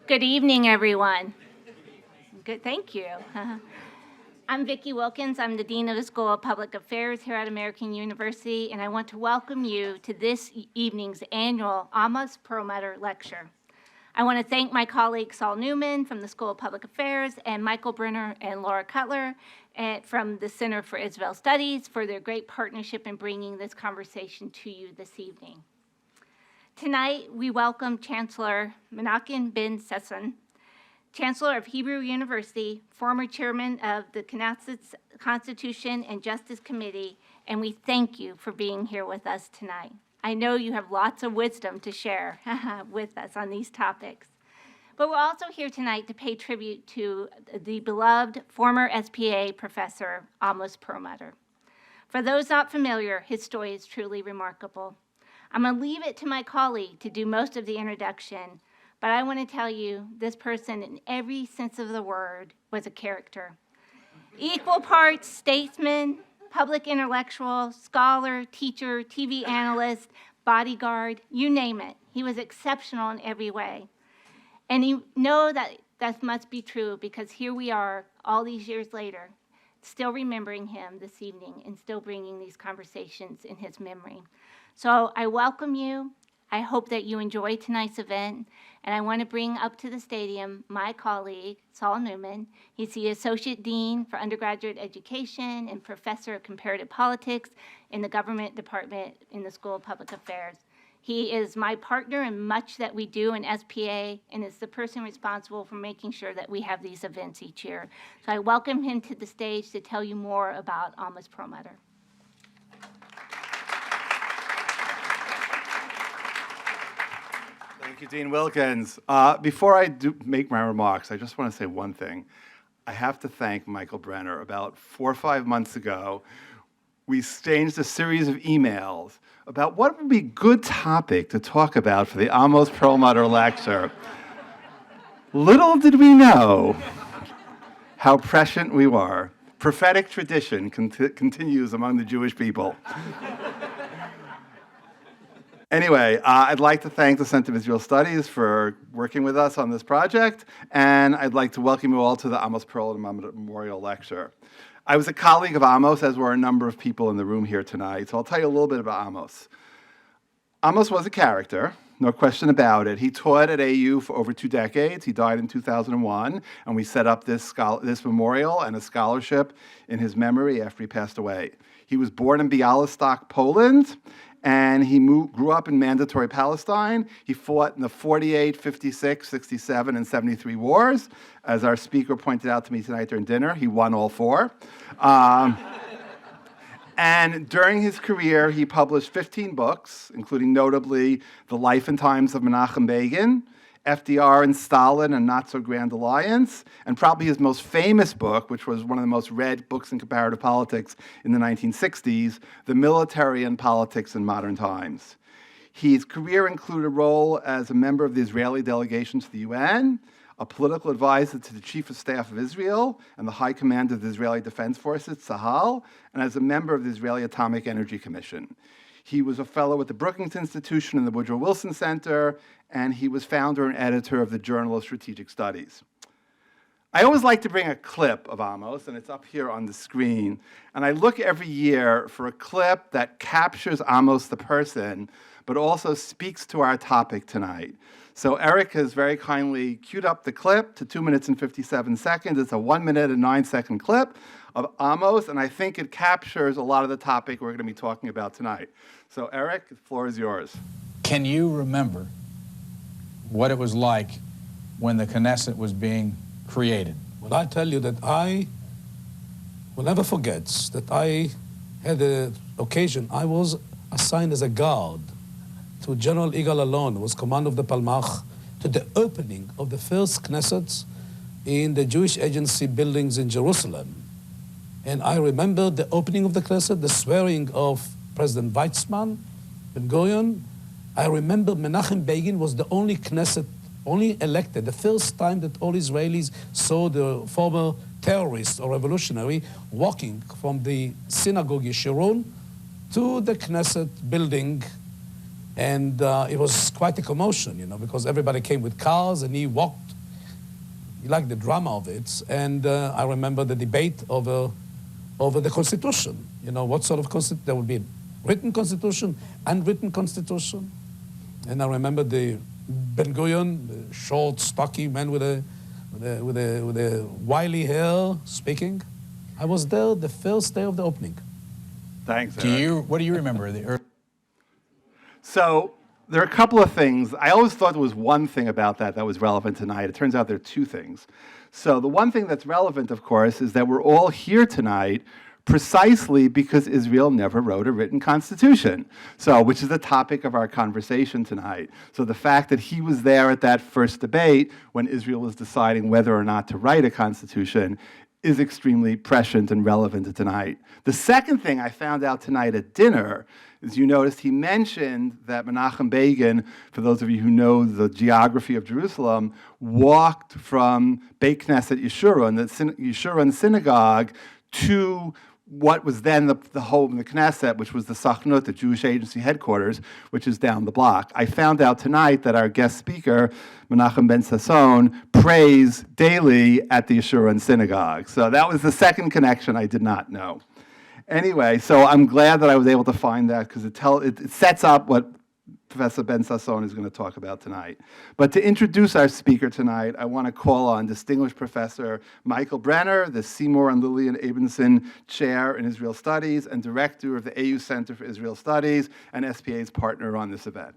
Good evening, everyone. Good, thank you. I'm Vicki Wilkins. I'm the Dean of the School of Public Affairs here at American University, and I want to welcome you to this evening's annual Amos Perlmutter Lecture. I want to thank my colleagues Saul Newman from the School of Public Affairs and Michael Brenner and Laura Cutler from the Center for Israel Studies for their great partnership in bringing this conversation to you this evening. Tonight, we welcome Chancellor Menachem Ben-Sasson, Chancellor of Hebrew University, former chairman of the Knesset's Constitution and Justice Committee, and we thank you for being here with us tonight. I know you have lots of wisdom to share with us on these topics. But we're also here tonight to pay tribute to the beloved former SPA professor, Amos Perlmutter. For those not familiar, his story is truly remarkable. I'm going to leave it to my colleague to do most of the introduction, but I want to tell you this person, in every sense of the word, was a character. Equal parts statesman, public intellectual, scholar, teacher, TV analyst, bodyguard, you name it. He was exceptional in every way. And you know that must be true because here we are all these years later, still remembering him this evening and still bringing these conversations in his memory. So I welcome you. I hope that you enjoy tonight's event. And I want to bring up to the stadium my colleague, Saul Newman. He's the Associate Dean for Undergraduate Education and Professor of Comparative Politics in the Government Department in the School of Public Affairs. He is my partner in much that we do in SPA and is the person responsible for making sure that we have these events each year. So I welcome him to the stage to tell you more about Amos Perlmutter. Thank you, Dean Wilkins. Before I make my remarks, I just want to say one thing. I have to thank Michael Brenner. About 4 or 5 months ago, we exchanged a series of emails about what would be a good topic to talk about for the Amos Perlmutter Lecture. Little did we know how prescient we were. Prophetic tradition continues among the Jewish people. Anyway, I'd like to thank the Center for Israel Studies for working with us on this project, and I'd like to welcome you all to the Amos Perlmutter Memorial Lecture. I was a colleague of Amos, as were a number of people in the room here tonight, so I'll tell you a little bit about Amos. Amos was a character, no question about it. He taught at AU for over 2 decades. He died in 2001, and we set up this memorial and a scholarship in his memory after he passed away. He was born in Białystok, Poland, and he grew up in Mandatory Palestine. He fought in the 48, 56, 67, and 73 wars. As our speaker pointed out to me tonight during dinner, he won all 4. And during his career, he published 15 books, including notably The Life and Times of Menachem Begin, FDR and Stalin and Not So Grand Alliance, and probably his most famous book, which was one of the most read books in comparative politics in the 1960s, The Military and Politics in Modern Times. His career included a role as a member of the Israeli delegation to the UN, a political advisor to the Chief of Staff of Israel and the High Command of the Israeli Defense Forces, Tzahal, and as a member of the Israeli Atomic Energy Commission. He was a fellow at the Brookings Institution and the Woodrow Wilson Center, and he was founder and editor of the Journal of Strategic Studies. I always like to bring a clip of Amos, and it's up here on the screen. And I look every year for a clip that captures Amos the person, but also speaks to our topic tonight. So Eric has very kindly queued up the clip to 2 minutes and 57 seconds. It's a 1 minute and 9 second clip of Amos, and I think it captures a lot of the topic we're going to be talking about tonight. So Eric, the floor is yours. Can you remember what it was like when the Knesset was being created? Well, I tell you that I will never forget that I had an occasion. I was assigned as a guard to General Igal Alon, who was commander of the Palmach, to the opening of the first Knesset in the Jewish Agency buildings in Jerusalem. And I remember the opening of the Knesset, the swearing of President Weizmann, Ben-Gurion. I remember Menachem Begin was the only Knesset, only elected, the first time that all Israelis saw the former terrorist or revolutionary walking from the synagogue Yeshurun to the Knesset building. And it was quite a commotion, because everybody came with cars and he walked he liked the drama of it. And I remember the debate over the Constitution. You know, what sort of Constitution? There would be a written Constitution, unwritten Constitution. And I remember the Ben-Gurion, the short, stocky man with a wily hair speaking. I was there the first day of the opening. Thanks, Eric. What do you remember? So there are a couple of things. I always thought there was one thing about that was relevant tonight. It turns out there are two things. So the one thing that's relevant, of course, is that we're all here tonight precisely because Israel never wrote a written constitution, which is the topic of our conversation tonight. So the fact that he was there at that first debate when Israel was deciding whether or not to write a constitution is extremely prescient and relevant to tonight. The second thing I found out tonight at dinner is you noticed he mentioned that Menachem Begin, for those of you who know the geography of Jerusalem, walked from Beit Knesset Yeshurun, the Yeshurun synagogue, to what was then the home, the Knesset, which was the Sachnut, the Jewish agency headquarters, which is down the block. I found out tonight that our guest speaker, Menachem Ben-Sasson, prays daily at the Yeshurun synagogue. So that was the second connection I did not know. Anyway, so I'm glad that I was able to find that because it sets up what Professor Ben-Sasson is going to talk about tonight. But to introduce our speaker tonight, I want to call on distinguished Professor Michael Brenner, the Seymour and Lillian Abramson Chair in Israel Studies and Director of the AU Center for Israel Studies and SPA's partner on this event.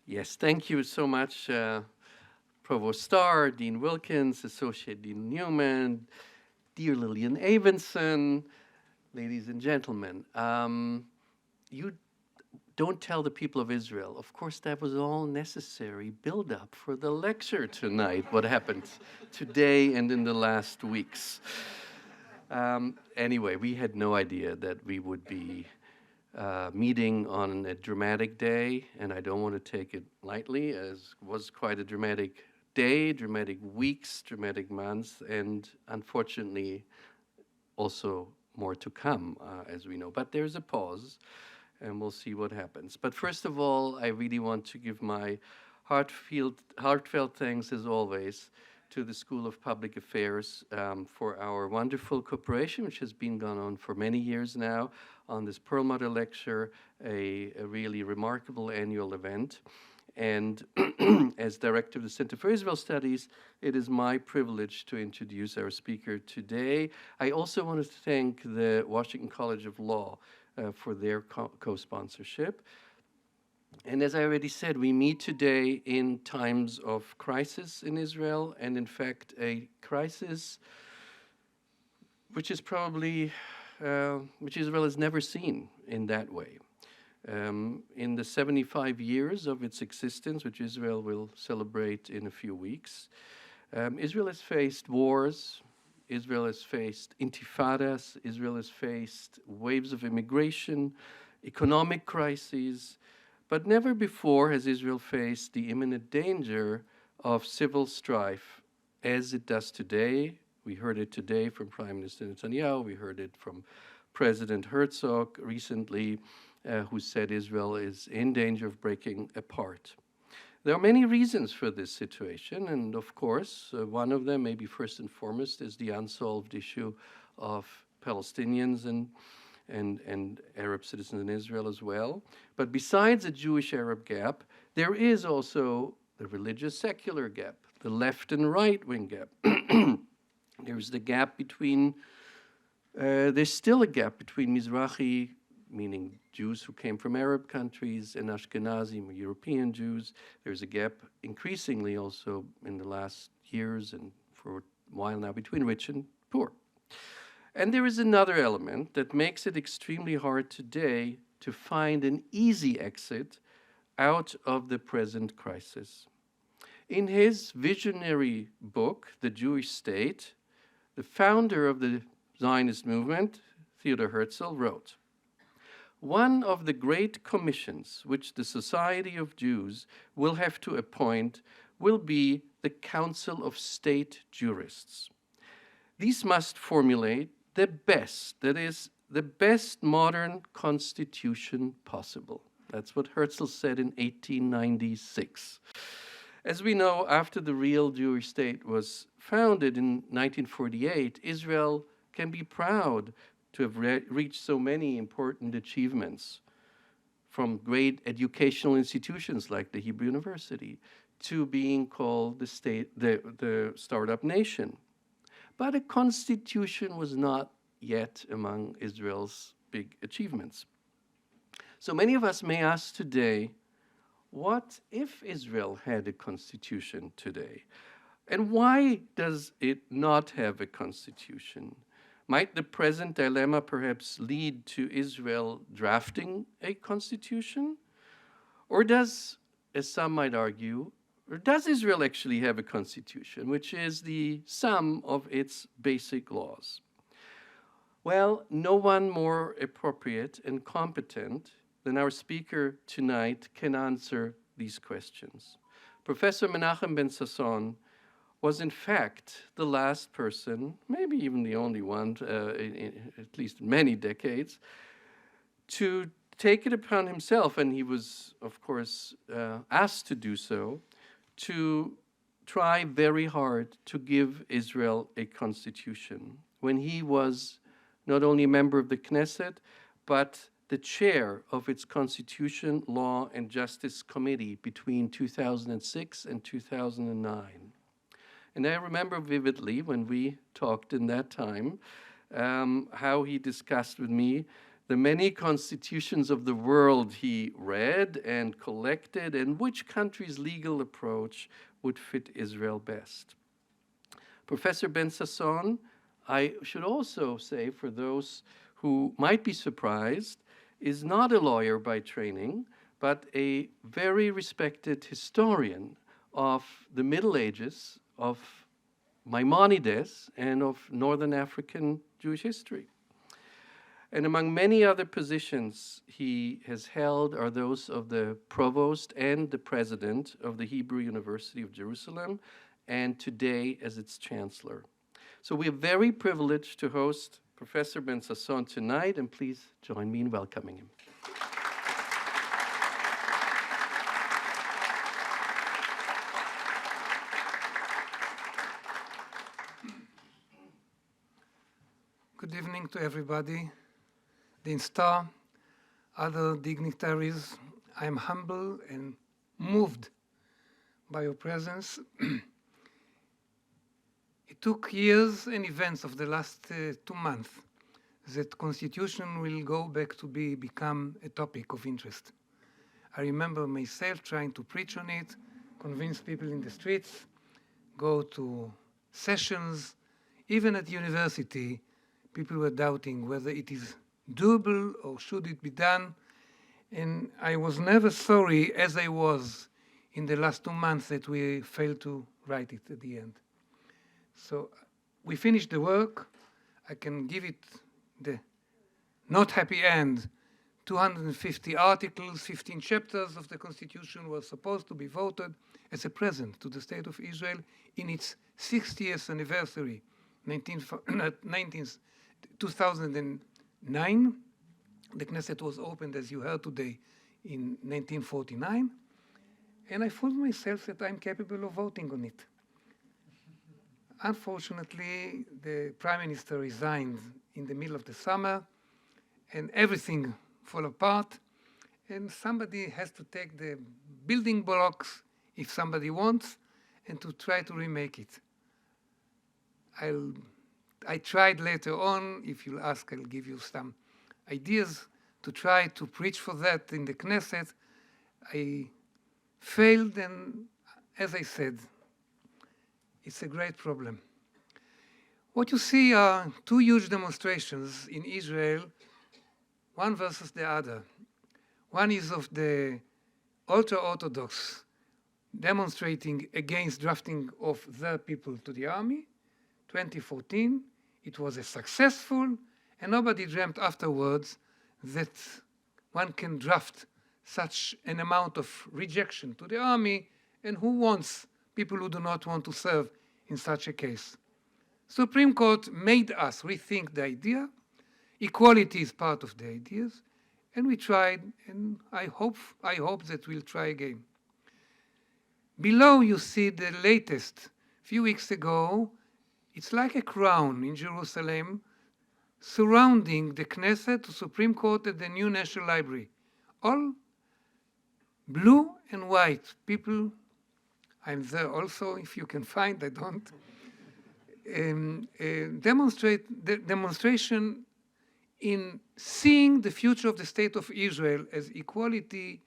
Yes, thank you so much, Provost Starr, Dean Wilkins, Associate Dean Newman, dear Lillian Abramson, ladies and gentlemen. You don't tell the people of Israel. Of course, that was all necessary build-up for the lecture tonight, what happened today and in the last weeks. Anyway, we had no idea that we would be meeting on a dramatic day, and I don't want to take it lightly, as was quite a dramatic day, dramatic weeks, dramatic months, and unfortunately also more to come, as we know. But there's a pause, and we'll see what happens. But first of all, I really want to give my heartfelt thanks, as always, to the School of Public Affairs for our wonderful cooperation, which has been going on for many years now, on this Perlmutter lecture, a really remarkable annual event. And as director of the Center for Israel Studies, it is my privilege to introduce our speaker today. I also want to thank the Washington College of Law for their co-sponsorship. And as I already said, we meet today in times of crisis in Israel, and in fact, a crisis which is probably, which Israel has never seen in that way. In the 75 years of its existence, which Israel will celebrate in a few weeks, Israel has faced wars, Israel has faced intifadas, Israel has faced waves of immigration, economic crises, but never before has Israel faced the imminent danger of civil strife as it does today. We heard it today from Prime Minister Netanyahu. We heard it from President Herzog recently, who said Israel is in danger of breaking apart. There are many reasons for this situation, and of course, one of them, maybe first and foremost, is the unsolved issue of Palestinians and Arab citizens in Israel as well. But besides the Jewish-Arab gap, there is also the religious-secular gap, the left and right-wing gap. There's the gap between, there's still a gap between Mizrahi, meaning Jews who came from Arab countries, and Ashkenazi, European Jews. There's a gap increasingly also in the last years and for a while now between rich and poor. And there is another element that makes it extremely hard today to find an easy exit out of the present crisis. In his visionary book, The Jewish State, the founder of the Zionist movement, Theodor Herzl, wrote, "One of the great commissions which the Society of Jews will have to appoint will be the Council of State Jurists. These must formulate the best, that is, the best modern constitution possible. That's what Herzl said in 1896. As we know, after the real Jewish state was founded in 1948, Israel can be proud to have reached so many important achievements, from great educational institutions like the Hebrew University to being called the startup nation. But a constitution was not yet among Israel's big achievements. So many of us may ask today, what if Israel had a constitution today? And why does it not have a constitution? Might the present dilemma perhaps lead to Israel drafting a constitution? Or does, as some might argue, or does Israel actually have a constitution, which is the sum of its basic laws? Well, no one more appropriate and competent than our speaker tonight can answer these questions. Professor Menachem Ben-Sasson was in fact the last person, maybe even the only one, at least many decades, to take it upon himself, and he was, of course, asked to do so, to try very hard to give Israel a constitution when he was not only a member of the Knesset, but the chair of its Constitution, Law, and Justice Committee between 2006 and 2009. And I remember vividly when we talked in that time, how he discussed with me the many constitutions of the world he read and collected, and which country's legal approach would fit Israel best. Professor Ben-Sasson, I should also say, for those who might be surprised, is not a lawyer by training, but a very respected historian of the Middle Ages, of Maimonides, and of Northern African Jewish history. And among many other positions he has held are those of the provost and the president of the Hebrew University of Jerusalem, and today as its chancellor. So we are very privileged to host Professor Ben-Sasson tonight, and please join me in welcoming him. Good evening to everybody. Dean Starr, other dignitaries, I am humble and moved by your presence. It took years and events of the last 2 months that Constitution will go back to become a topic of interest. I remember myself trying to preach on it, convince people in the streets, go to sessions. Even at university, people were doubting whether it is doable or should it be done. And I was never sorry, as I was in the last 2 months, that we failed to write it at the end. So we finished the work. I can give it the not happy end. 250 articles, 15 chapters of the Constitution were supposed to be voted as a present to the State of Israel in its 60th anniversary, 2009. The Knesset was opened, as you heard today, in 1949. And I fooled myself that I'm capable of voting on it. Unfortunately, the Prime Minister resigned in the middle of the summer, and everything fell apart. And somebody has to take the building blocks, if somebody wants, and to try to remake it. I tried later on. If you'll ask, I'll give you some ideas to try to preach for that in the Knesset. I failed, and as I said, it's a great problem. What you see are 2 huge demonstrations in Israel, one versus the other. One is of the ultra-Orthodox demonstrating against drafting of their people to the army. 2014, it was a successful, and nobody dreamt afterwards that one can draft such an amount of rejection to the army, and who wants people who do not want to serve in such a case. Supreme Court made us rethink the idea. Equality is part of the ideas, and we tried, and I hope that we'll try again. Below you see the latest. A few weeks ago, it's like a crown in Jerusalem surrounding the Knesset, the Supreme Court, and the new National Library. All blue and white. People, I'm there also, if you can find, I don't. The demonstration in seeing the future of the state of Israel as equality,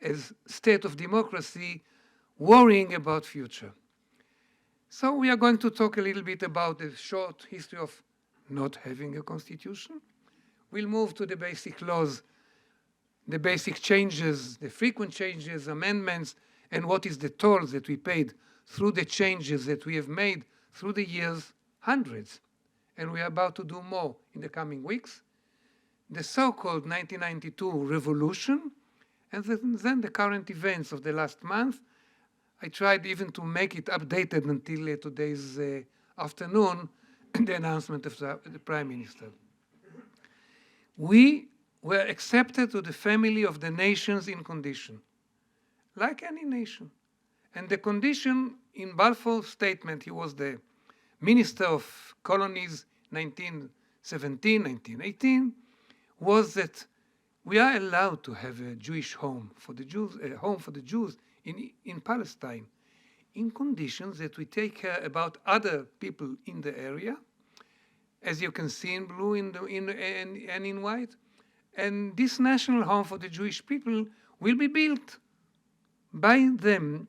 as state of democracy, worrying about future. So we are going to talk a little bit about the short history of not having a constitution. We'll move to the basic laws, the basic changes, the frequent changes, amendments, and what is the toll that we paid through the changes that we have made through the years, hundreds. And we are about to do more in the coming weeks. The so-called 1992 revolution, and then the current events of the last month. I tried even to make it updated until today's afternoon, the announcement of the Prime Minister. We were accepted to the family of the nations in condition, like any nation. And the condition in Balfour's statement, he was the Minister of Colonies 1917, 1918, was that we are allowed to have a Jewish home for the Jews, a home for the Jews in Palestine, in conditions that we take care about other people in the area, as you can see in blue and in white. And this national home for the Jewish people will be built by them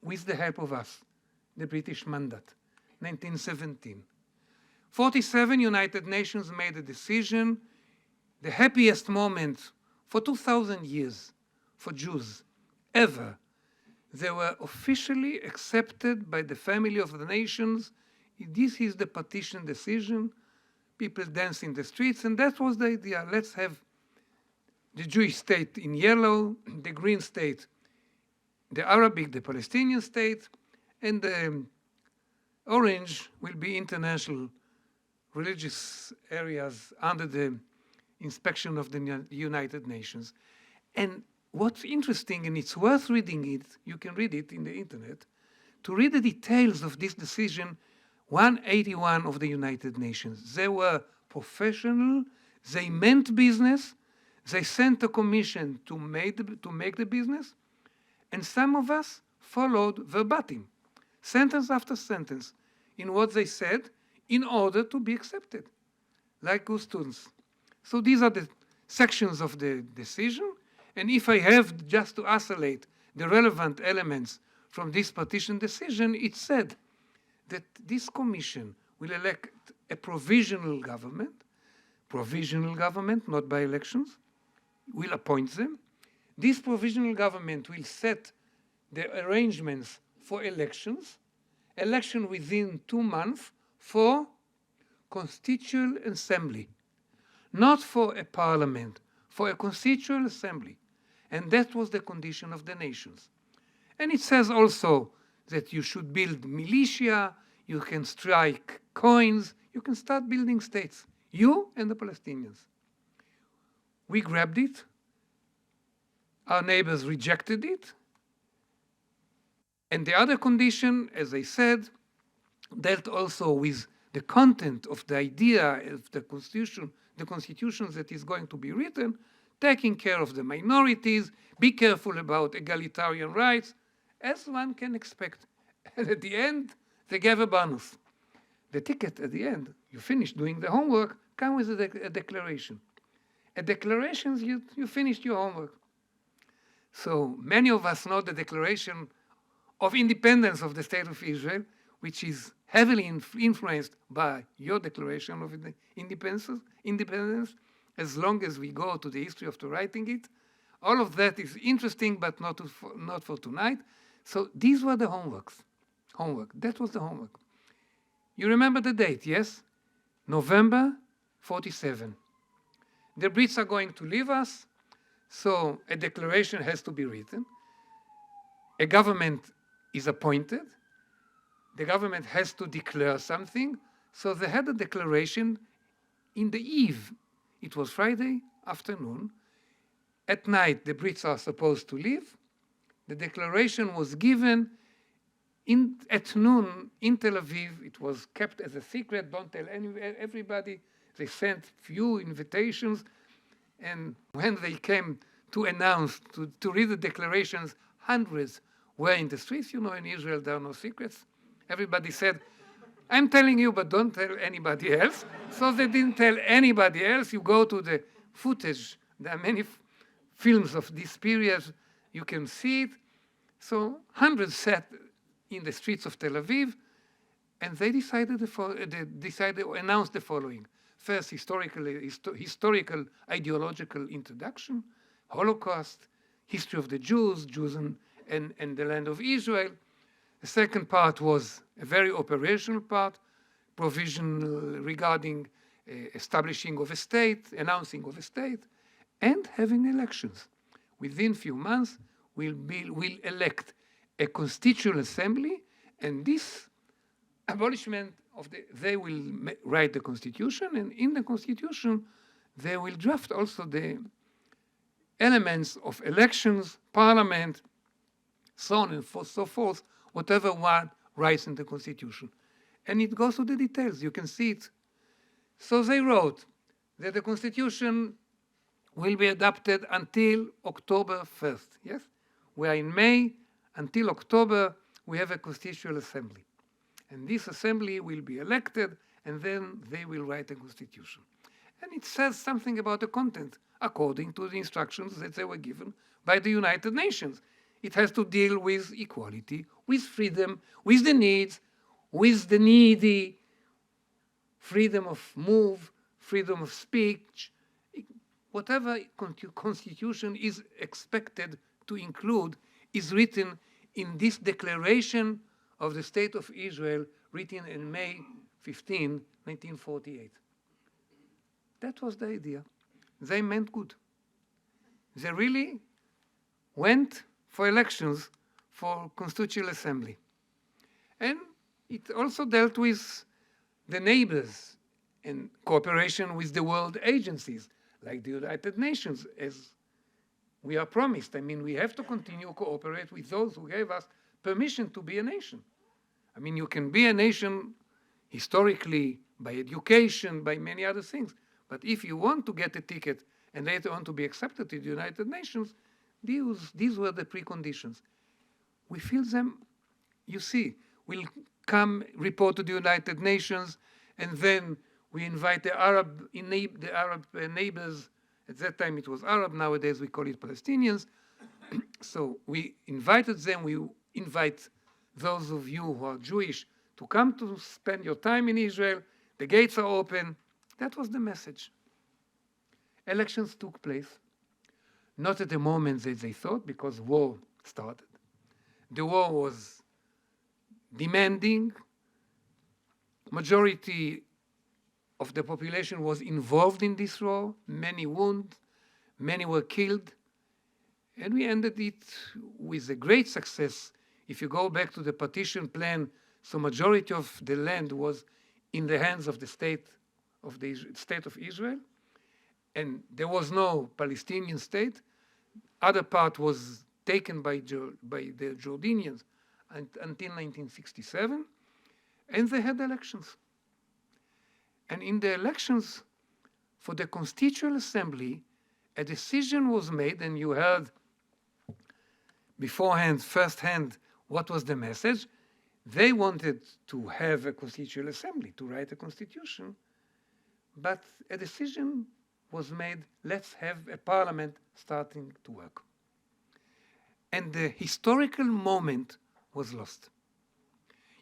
with the help of us, the British Mandate, 1917. 47 United Nations made a decision, the happiest moment for 2,000 years for Jews ever. They were officially accepted by the family of the nations. This is the partition decision. People dance in the streets, and that was the idea. Let's have the Jewish state in yellow, the green state, the Arabic, the Palestinian state, and the orange will be international religious areas under the inspection of the United Nations. And what's interesting, and it's worth reading it, you can read it in the internet, to read the details of this decision, 181 of the United Nations. They were professional, they meant business, they sent a commission to make the business, and some of us followed verbatim, sentence after sentence, in what they said in order to be accepted, like good students. So these are the sections of the decision, and if I have just to isolate the relevant elements from this partition decision, it said that this commission will elect a provisional government, not by elections, will appoint them. This provisional government will set the arrangements for elections, election within 2 months for constituent assembly, not for a parliament, for a constituent assembly. And that was the condition of the nations. And it says also that you should build militia, you can strike coins, you can start building states, you and the Palestinians. We grabbed it, our neighbors rejected it, and the other condition, as I said, dealt also with the content of the idea of the constitution that is going to be written, taking care of the minorities, be careful about egalitarian rights, as one can expect. And at the end, they gave a bonus. The ticket at the end, you finish doing the homework, comes with a declaration. At declarations, you finished your homework. So many of us know the Declaration of Independence of the State of Israel, which is heavily influenced by your Declaration of Independence, as long as we go to the history of writing it. All of that is interesting, but not for tonight. So these were the homeworks. That was the homework. You remember the date, yes? November 47. The Brits are going to leave us, so a declaration has to be written. A government is appointed. The government has to declare something. So they had a declaration in the eve, it was Friday afternoon. At night, the Brits are supposed to leave. The declaration was given at noon in Tel Aviv. It was kept as a secret. Don't tell everybody. They sent few invitations. And when they came to announce, to read the declarations, hundreds were in the streets. You know, in Israel, there are no secrets. Everybody said, I'm telling you, but don't tell anybody else. So they didn't tell anybody else. You go to the footage. There are many films of this period. You can see it. So hundreds sat in the streets of Tel Aviv, and they decided to announce the following. First, historical ideological introduction, Holocaust, history of the Jews and the land of Israel. The second part was a very operational part, provision regarding establishing of a state, announcing of a state, and having elections. Within few months, we'll elect a constituent assembly, and this abolishment of they will write the constitution, and in the constitution, they will draft also the elements of elections, parliament, so on and so forth, whatever one writes in the constitution. And it goes to the details, you can see it. So they wrote that the constitution will be adopted until October 1st, yes? We are in May, until October, we have a constitutional assembly. And this assembly will be elected, and then they will write a constitution. And it says something about the content, according to the instructions that they were given by the United Nations. It has to deal with equality, with freedom, with the needs, with the needy, freedom of move, freedom of speech. Whatever constitution is expected to include is written in this declaration of the State of Israel, written in May 15, 1948. That was the idea. They meant good. They really went for elections for Constitutional Assembly. And it also dealt with the neighbors in cooperation with the world agencies, like the United Nations, as we are promised. I mean, we have to continue to cooperate with those who gave us permission to be a nation. I mean, you can be a nation historically by education, by many other things. But if you want to get a ticket and later on to be accepted to the United Nations, these were the preconditions. We feel them, you see, we'll come report to the United Nations, and then we invite the Arab neighbors. At that time it was Arab, nowadays we call it Palestinians. So we invited them, we invite those of you who are Jewish to come to spend your time in Israel. The gates are open. That was the message. Elections took place, not at the moment that they thought, because war started. The war was demanding. Majority of the population was involved in this war. Many wounded, many were killed. And we ended it with a great success. If you go back to the partition plan, so majority of the land was in the hands of the state of Israel, and there was no Palestinian state. Other part was taken by the Jordanians until 1967, and they had elections. And in the elections for the Constituent Assembly, a decision was made, and you heard beforehand, firsthand, what was the message. They wanted to have a Constituent Assembly, to write a constitution, but a decision was made, let's have a parliament starting to work. And the historical moment was lost.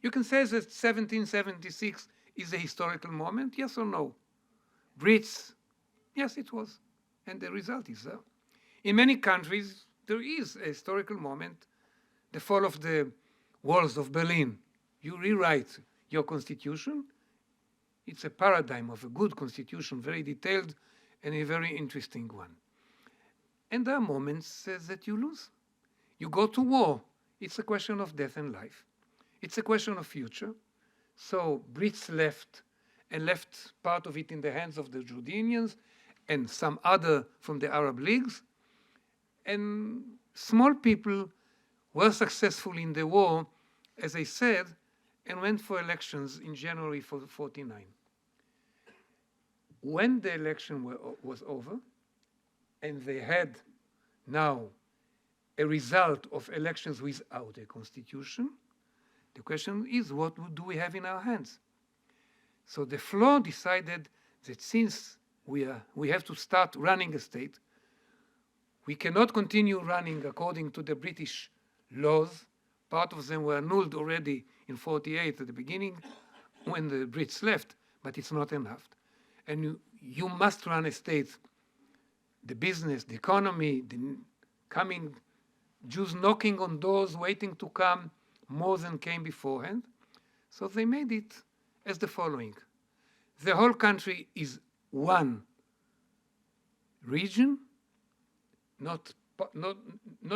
You can say that 1776 is a historical moment, yes or no? Brits, yes, it was. And the result is there. In many countries, there is a historical moment, the fall of the walls of Berlin. You rewrite your constitution. It's a paradigm of a good constitution, very detailed and a very interesting one. And there are moments that you lose. You go to war. It's a question of death and life. It's a question of future. So Brits left, and left part of it in the hands of the Jordanians and some other from the Arab leagues. And small people were successful in the war, as I said, and went for elections in January 49. When the election was over, and they had now a result of elections without a constitution, the question is, what do we have in our hands? So the floor decided that since we have to start running a state, we cannot continue running according to the British laws. Part of them were annulled already in 48 at the beginning when the Brits left, but it's not enough. And you must run a state, the business, the economy, the coming Jews knocking on doors, waiting to come more than came beforehand. So they made it as the following. The whole country is one region, not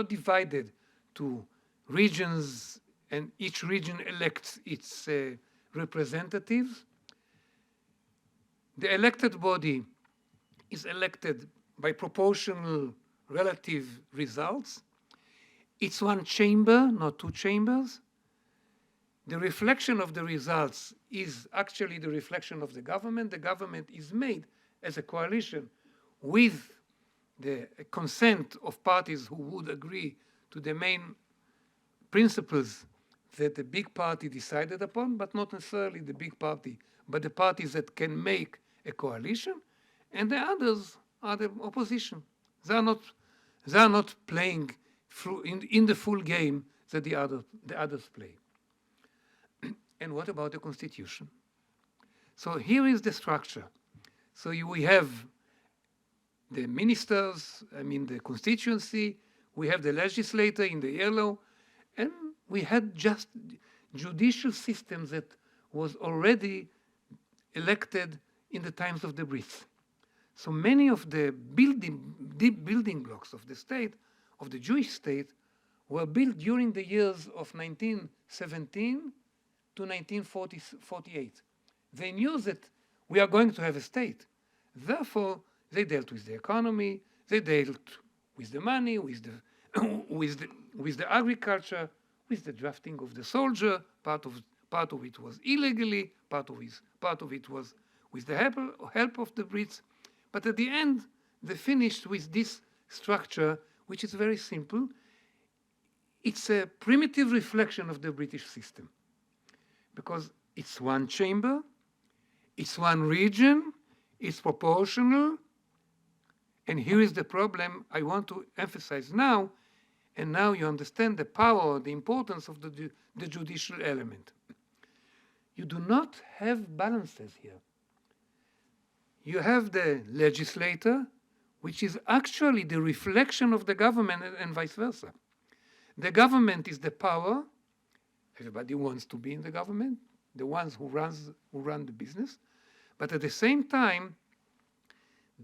divided to regions, and each region elects its representatives. The elected body is elected by proportional relative results. It's one chamber, not two chambers. The reflection of the results is actually the reflection of the government. The government is made as a coalition with the consent of parties who would agree to the main principles that the big party decided upon, but not necessarily the big party, but the parties that can make a coalition, and the others are the opposition. They are not playing in the full game that the others play. And what about the constitution? So here is the structure. So we have the ministers, the constituency, we have the legislator in the yellow, and we had just judicial systems that was already elected in the times of the Brits. So many of the deep building blocks of the state, of the Jewish state, were built during the years of 1917 to 1948. They knew that we are going to have a state. Therefore, they dealt with the economy, they dealt with the money, with the agriculture, with the drafting of the soldier. Part of it was illegally, part of it was with the help of the Brits. But at the end, they finished with this structure, which is very simple. It's a primitive reflection of the British system, because it's one chamber, it's one region, it's proportional. And here is the problem I want to emphasize now, and now you understand the power, the importance of the judicial element. You do not have balances here. You have the legislator, which is actually the reflection of the government, and vice versa. The government is the power. Everybody wants to be in the government, the ones who run the business. But at the same time,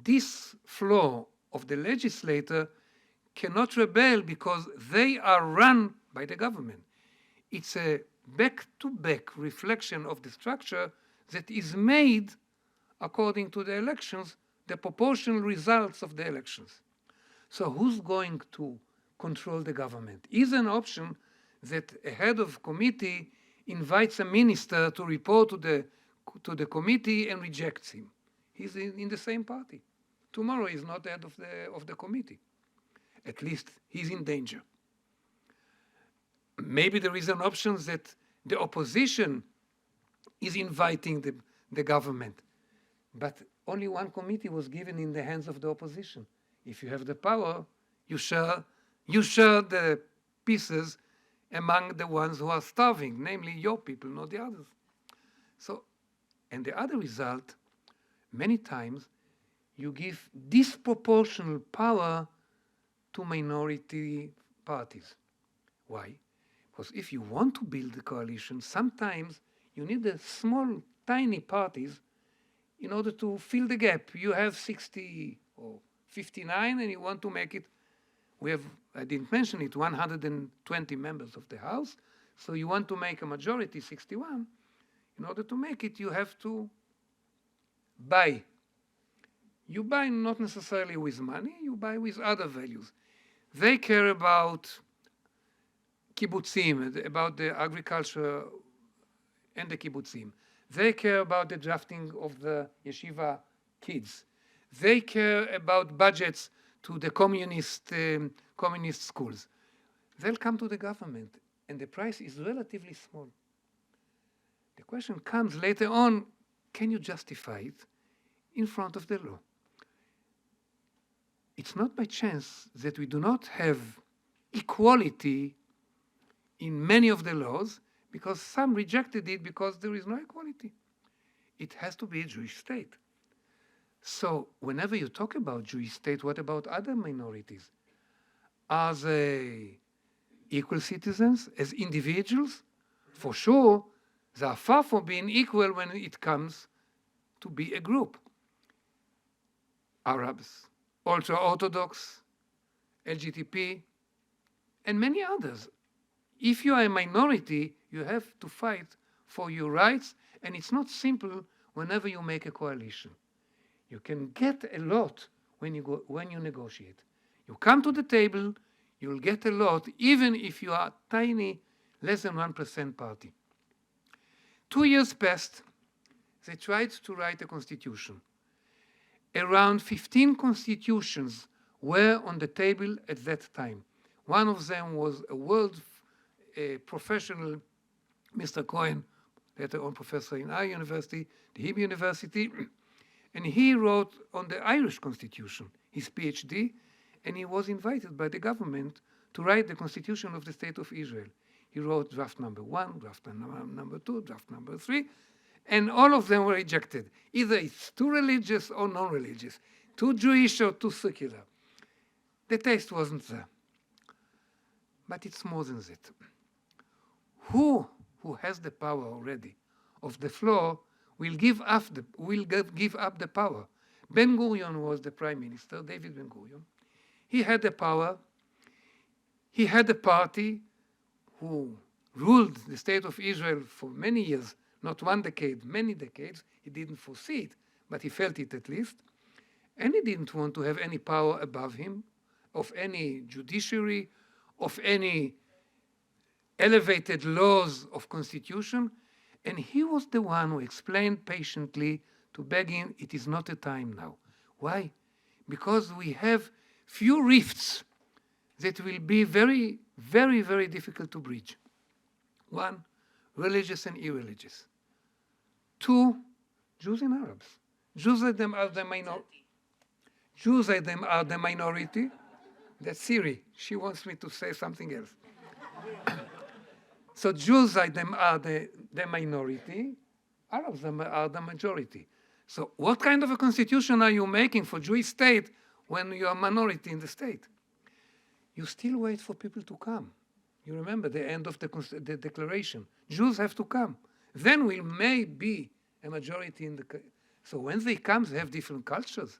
this floor of the legislator cannot rebel because they are run by the government. It's a back-to-back reflection of the structure that is made according to the elections, the proportional results of the elections. So who's going to control the government? Is an option that a head of committee invites a minister to report to the committee and rejects him. He's in the same party. Tomorrow he's not head of the committee. At least he's in danger. Maybe there is an option that the opposition is inviting the government. But only one committee was given in the hands of the opposition. If you have the power, you share the pieces among the ones who are starving, namely your people, not the others. So, and the other result, many times, you give disproportional power to minority parties. Why? Because if you want to build a coalition, sometimes you need a small, tiny parties in order to fill the gap. You have 60 or 59 and you want to make it. We have, I didn't mention it, 120 members of the House. So you want to make a majority, 61. In order to make it, you have to buy. You buy not necessarily with money, you buy with other values. They care about kibbutzim, about the agriculture and the kibbutzim. They care about the drafting of the yeshiva kids. They care about budgets to the communist schools. They'll come to the government, and the price is relatively small. The question comes later on, can you justify it in front of the law? It's not by chance that we do not have equality in many of the laws, because some rejected it because there is no equality. It has to be a Jewish state. So whenever you talk about Jewish state, what about other minorities? Are they equal citizens as individuals? For sure, they are far from being equal when it comes to be a group. Arabs, ultra-Orthodox, LGTB, and many others. If you are a minority, you have to fight for your rights, and it's not simple whenever you make a coalition. You can get a lot when you negotiate. You come to the table, you'll get a lot, even if you are a tiny, less than 1% party. 2 years passed, they tried to write a constitution. Around 15 constitutions were on the table at that time. One of them was a world professional, Mr. Cohen, later on professor in our university, the Hebrew University, and he wrote on the Irish constitution, his PhD, and he was invited by the government to write the constitution of the State of Israel. He wrote draft number 1, draft number 2, draft number 3, and all of them were rejected. Either it's too religious or non-religious, too Jewish or too secular. The taste wasn't there. But it's more than that. Who has the power already of the floor will give up the power. Ben-Gurion was the prime minister, David Ben-Gurion. He had the power. He had a party who ruled the state of Israel for many years, not 1 decade, many decades. He didn't foresee it, but he felt it at least. And he didn't want to have any power above him, of any judiciary, of any elevated laws of constitution. And he was the one who explained patiently to Begin, it is not a time now. Why? Because we have few rifts that will be very, very, very difficult to bridge. 1, religious and irreligious. 2, Jews and Arabs. Jews are the minority. That's Siri. She wants me to say something else. So Jews are the minority, Arabs are the majority. So what kind of a constitution are you making for Jewish state when you are minority in the state? You still wait for people to come. You remember the end of the declaration. Jews have to come. Then we may be a majority in the... So when they come, they have different cultures,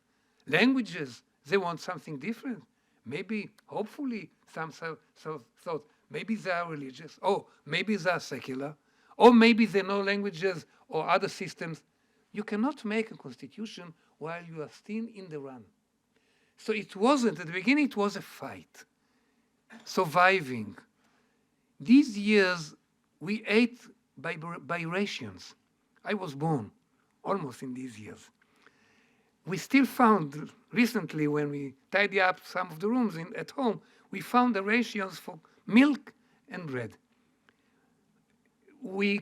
languages. They want something different. Maybe, hopefully, some thought, maybe they are religious, or maybe they are secular, or maybe they know languages or other systems. You cannot make a constitution while you are still in the run. So it wasn't, at the beginning, it was a fight, surviving. These years, we ate by rations. I was born almost in these years. We still found, recently when we tidy up some of the rooms at home, we found the rations for milk and bread. We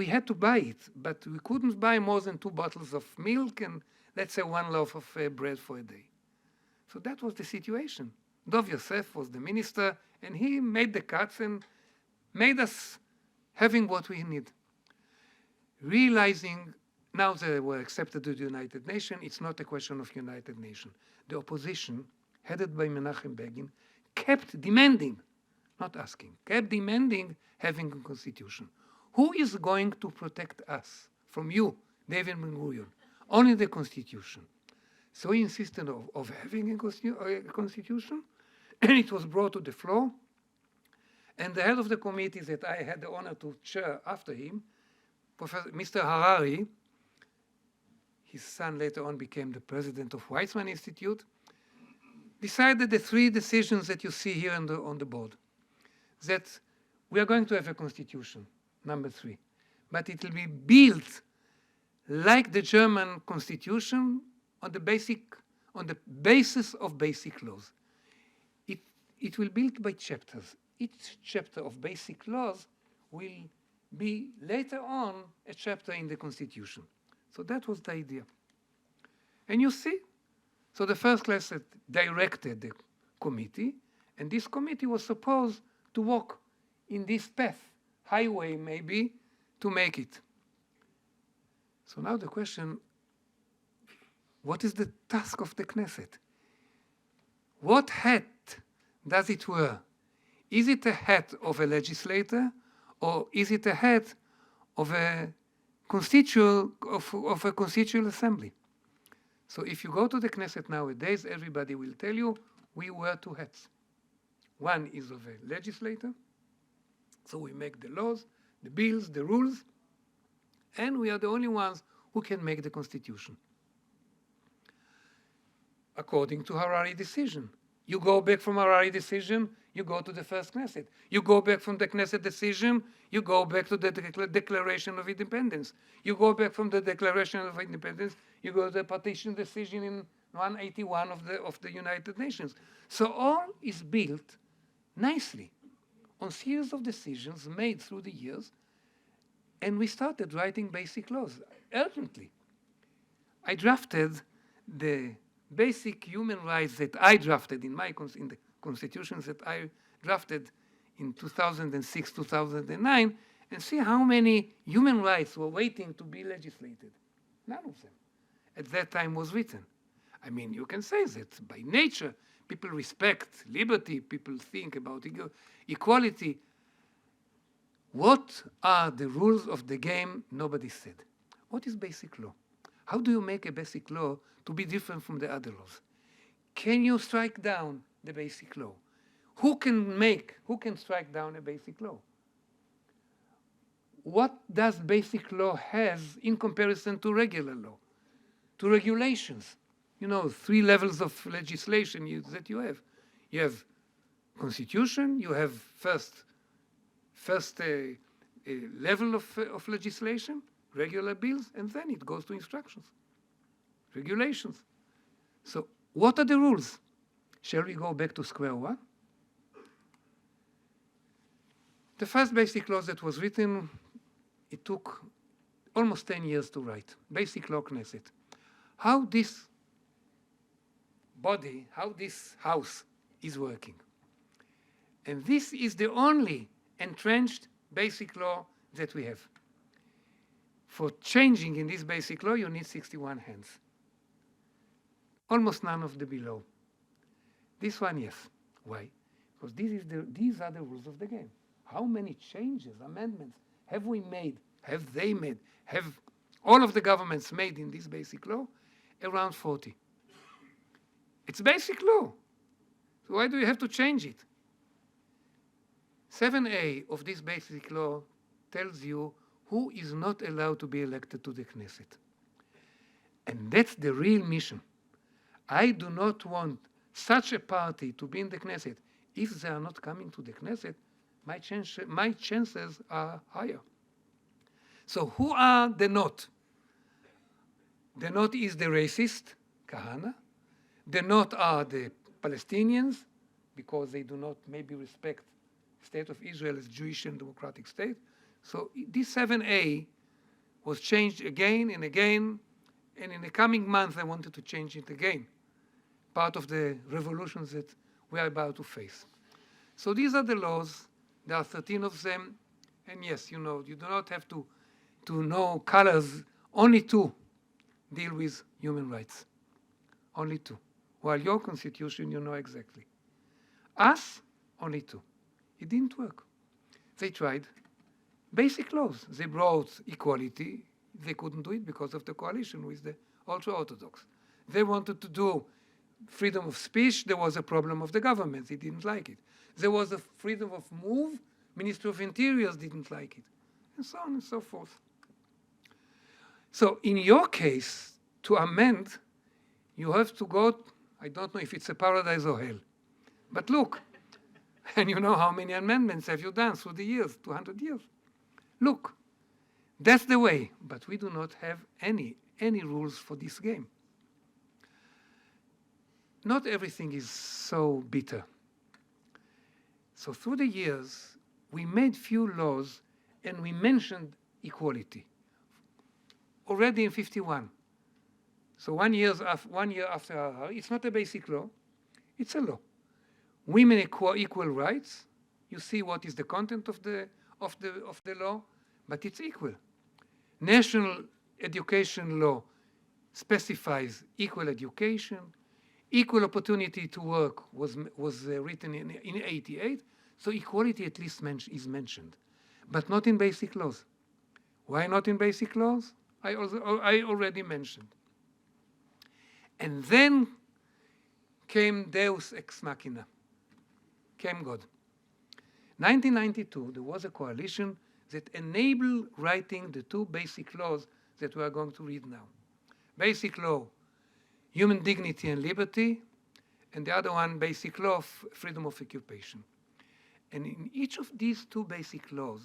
had to buy it, but we couldn't buy more than 2 bottles of milk and, let's say, 1 loaf of bread for a day. So that was the situation. Dov Yosef was the minister, and he made the cuts and made us having what we need. Realizing now they were accepted to the United Nations, it's not a question of United Nations. The opposition, headed by Menachem Begin, kept demanding, not asking, kept demanding having a constitution. Who is going to protect us from you, David Ben-Gurion? Only the constitution. So he insisted of having a constitution, and it was brought to the floor. And the head of the committee that I had the honor to chair after him, Mr. Harari, his son later on became the president of Weizmann Institute, decided the three decisions that you see here on the board. That we are going to have a constitution, number 3, but it will be built like the German constitution on the basis of basic laws. It will be built by chapters. Each chapter of basic laws will be later on a chapter in the constitution. So that was the idea. And you see, so the first Knesset directed the committee, and this committee was supposed to walk in this path, highway maybe, to make it. So now the question, what is the task of the Knesset? What hat does it wear? Is it a hat of a legislator, or is it a hat of a constituent assembly? So if you go to the Knesset nowadays, everybody will tell you we wear 2 hats. One is of a legislator, so we make the laws, the bills, the rules, and we are the only ones who can make the constitution. According to Harari decision. You go back from Harari decision, you go to the first Knesset. You go back from the Knesset decision, you go back to the Declaration of Independence. You go back from the Declaration of Independence, you go to the partition decision in 181 of the United Nations. So all is built nicely on series of decisions made through the years, and we started writing basic laws urgently. I drafted the basic human rights that I drafted in the constitutions that I drafted in 2006, 2009, and see how many human rights were waiting to be legislated. None of them at that time was written. I mean, you can say that by nature, people respect liberty, people think about equality. What are the rules of the game? Nobody said. What is basic law? How do you make a basic law to be different from the other laws? Can you strike down the basic law? Who can strike down a basic law? What does basic law have in comparison to regular law, to regulations? You know, 3 levels of legislation that you have. You have constitution, you have first level of legislation, regular bills, and then it goes to instructions, regulations. So what are the rules? Shall we go back to square one? The first basic law that was written, it took almost 10 years to write. Basic law Knesset. How this body, how this house is working. And this is the only entrenched basic law that we have. For changing in this basic law, you need 61 hands. Almost none of the below. This one, yes. Why? Because these are the rules of the game. How many changes, amendments have we made, have they made, have all of the governments made in this basic law? Around 40. It's basic law. So why do you have to change it? 7a of this basic law tells you who is not allowed to be elected to the Knesset. And that's the real mission. I do not want such a party to be in the Knesset. If they are not coming to the Knesset, my chances are higher. So who are the not? The not is the racist, Kahana. The not are the Palestinians, because they do not maybe respect state of Israel as Jewish and democratic state. So this 7a was changed again and again, and in the coming months I wanted to change it again, part of the revolutions that we are about to face. So these are the laws. There are 13 of them, and yes, you know, you do not have to know colors. Only 2 deal with human rights. Only 2. While your constitution, you know exactly. Us, only 2. It didn't work. They tried. Basic laws. They brought equality. They couldn't do it because of the coalition with the ultra-Orthodox. They wanted to do freedom of speech. There was a problem of the government. They didn't like it. There was a freedom of move. Minister of Interior didn't like it. And so on and so forth. So in your case, to amend, you have to go, I don't know if it's a paradise or hell. But look, and you know how many amendments have you done through the years, 200 years. Look, that's the way, but we do not have any rules for this game. Not everything is so bitter. So through the years, we made few laws and we mentioned equality. Already in 51. So 1 year after, it's not a basic law, it's a law. Women equal rights. You see what is the content of the law, but it's equal. National education law specifies equal education. Equal opportunity to work was written in 88. So equality at least is mentioned, but not in basic laws. Why not in basic laws? I already mentioned. And then came Deus ex machina, came God. 1992, there was a coalition that enabled writing the two basic laws that we are going to read now. Basic law, human dignity and liberty, and the other one, basic law of freedom of occupation. And in each of these two basic laws,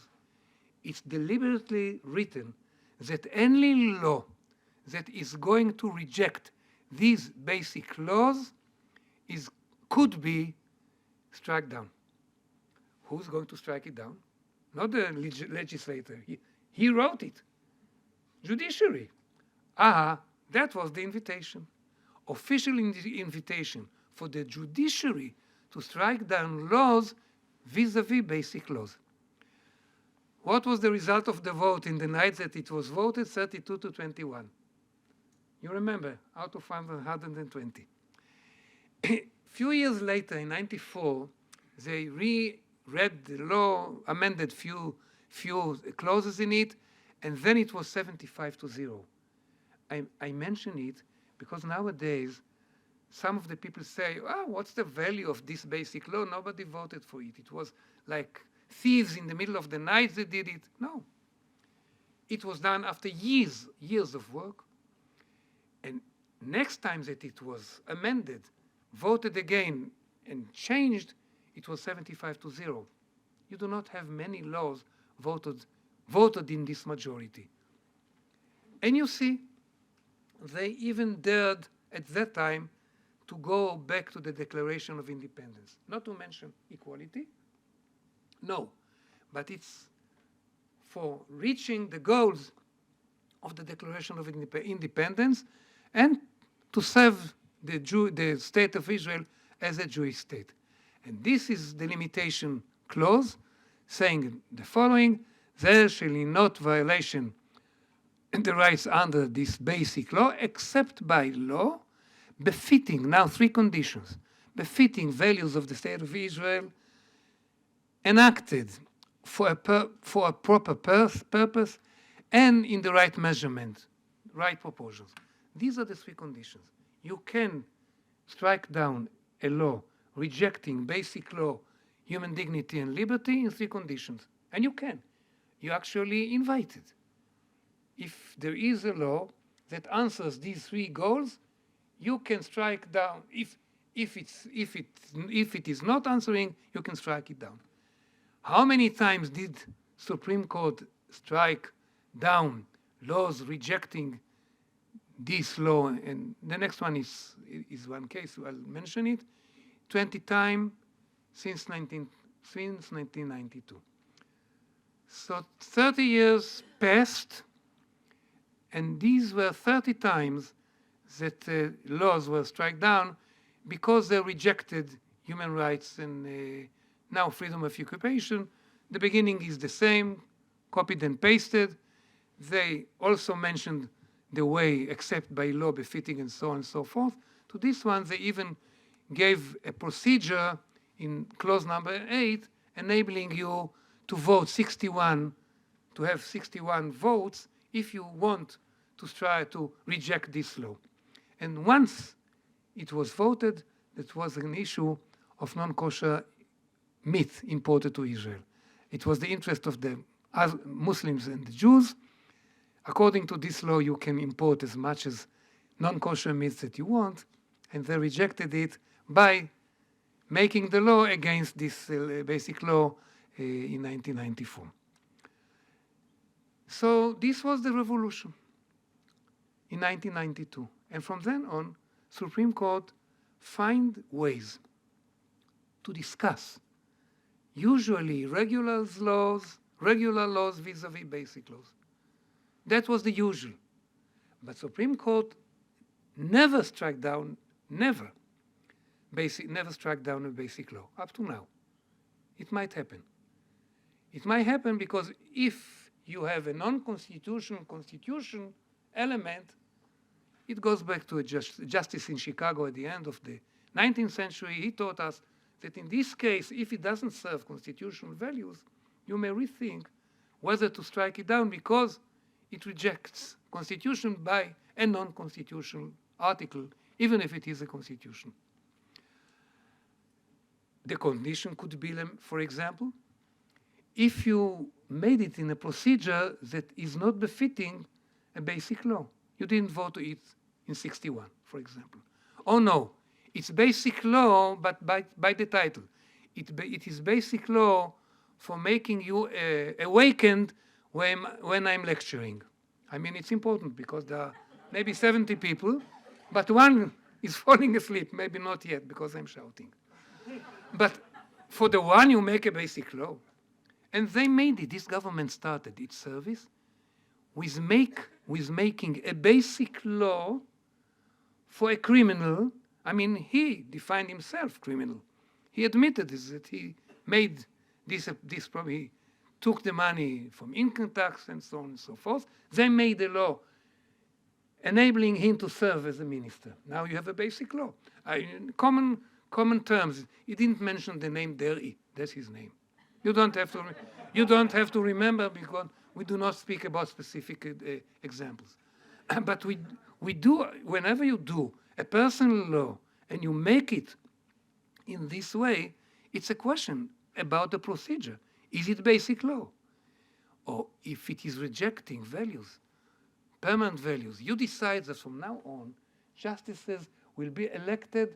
it's deliberately written that any law that is going to reject these basic laws could be struck down. Who's going to strike it down? Not the legislator. He wrote it. Judiciary. That was the invitation. Official invitation for the judiciary to strike down laws vis-a-vis basic laws. What was the result of the vote in the night that it was voted? 32 to 21. You remember, out of 120. A few years later, in 94, they reread the law, amended few clauses in it, and then it was 75 to 0. I mention it because nowadays, some of the people say, what's the value of this basic law? Nobody voted for it. It was like thieves in the middle of the night that did it. No. It was done after years of work. And next time that it was amended, voted again, and changed, it was 75 to 0. You do not have many laws voted in this majority. And you see, they even dared at that time to go back to the Declaration of Independence. Not to mention equality, no, but it's for reaching the goals of the Declaration of Independence and to serve the state of Israel as a Jewish state. And this is the limitation clause saying the following: there shall be not violation the rights under this basic law except by law befitting, now three conditions, befitting values of the state of Israel, enacted for a proper purpose, and in the right measurement, right proportions. These are the three conditions. You can strike down a law rejecting basic law, human dignity and liberty in three conditions. And you can. You actually invite it. If there is a law that answers these three goals, you can strike down. If it is not answering, you can strike it down. How many times did Supreme Court strike down laws rejecting this law? And the next one is one case, I'll mention it. 20 times since 1992. So 30 years passed, and these were 30 times that laws were struck down because they rejected human rights and now freedom of occupation. The beginning is the same, copied and pasted. They also mentioned the way except by law befitting and so on and so forth. To this one, they even gave a procedure in clause number 8, enabling you to vote 61, to have 61 votes if you want to try to reject this law. And once it was voted, that was an issue of non-kosher meat imported to Israel. It was the interest of the Muslims and the Jews. According to this law, you can import as much as non-kosher meats that you want, and they rejected it by making the law against this basic law in 1994. So this was the revolution in 1992. And from then on, Supreme Court find ways to discuss usually regular laws vis-a-vis basic laws. That was the usual. But Supreme Court never struck down, never struck down a basic law, up to now. It might happen. It might happen because if you have a non-constitutional constitution element, it goes back to a justice in Chicago at the end of the 19th century. He taught us that in this case, if it doesn't serve constitutional values, you may rethink whether to strike it down because it rejects constitution by a non-constitutional article, even if it is a constitution. The condition could be, for example, if you made it in a procedure that is not befitting a basic law. You didn't vote to it in 61, for example. Oh no, it's basic law, but by the title. It is basic law for making you awakened when I'm lecturing. I mean, it's important because there are maybe 70 people, but one is falling asleep, maybe not yet because I'm shouting. But for the one, you make a basic law. And they made it, this government started its service with making a basic law for a criminal. I mean, he defined himself criminal. He admitted this, that he made this problem. He took the money from income tax and so on and so forth. They made a law enabling him to serve as a minister. Now you have a basic law. In common terms, he didn't mention the name Deri. That's his name. You don't have to remember because we do not speak about specific examples. But we do, whenever you do a personal law and you make it in this way, it's a question about the procedure. Is it basic law? Or if it is rejecting values, permanent values, you decide that from now on, justices will be elected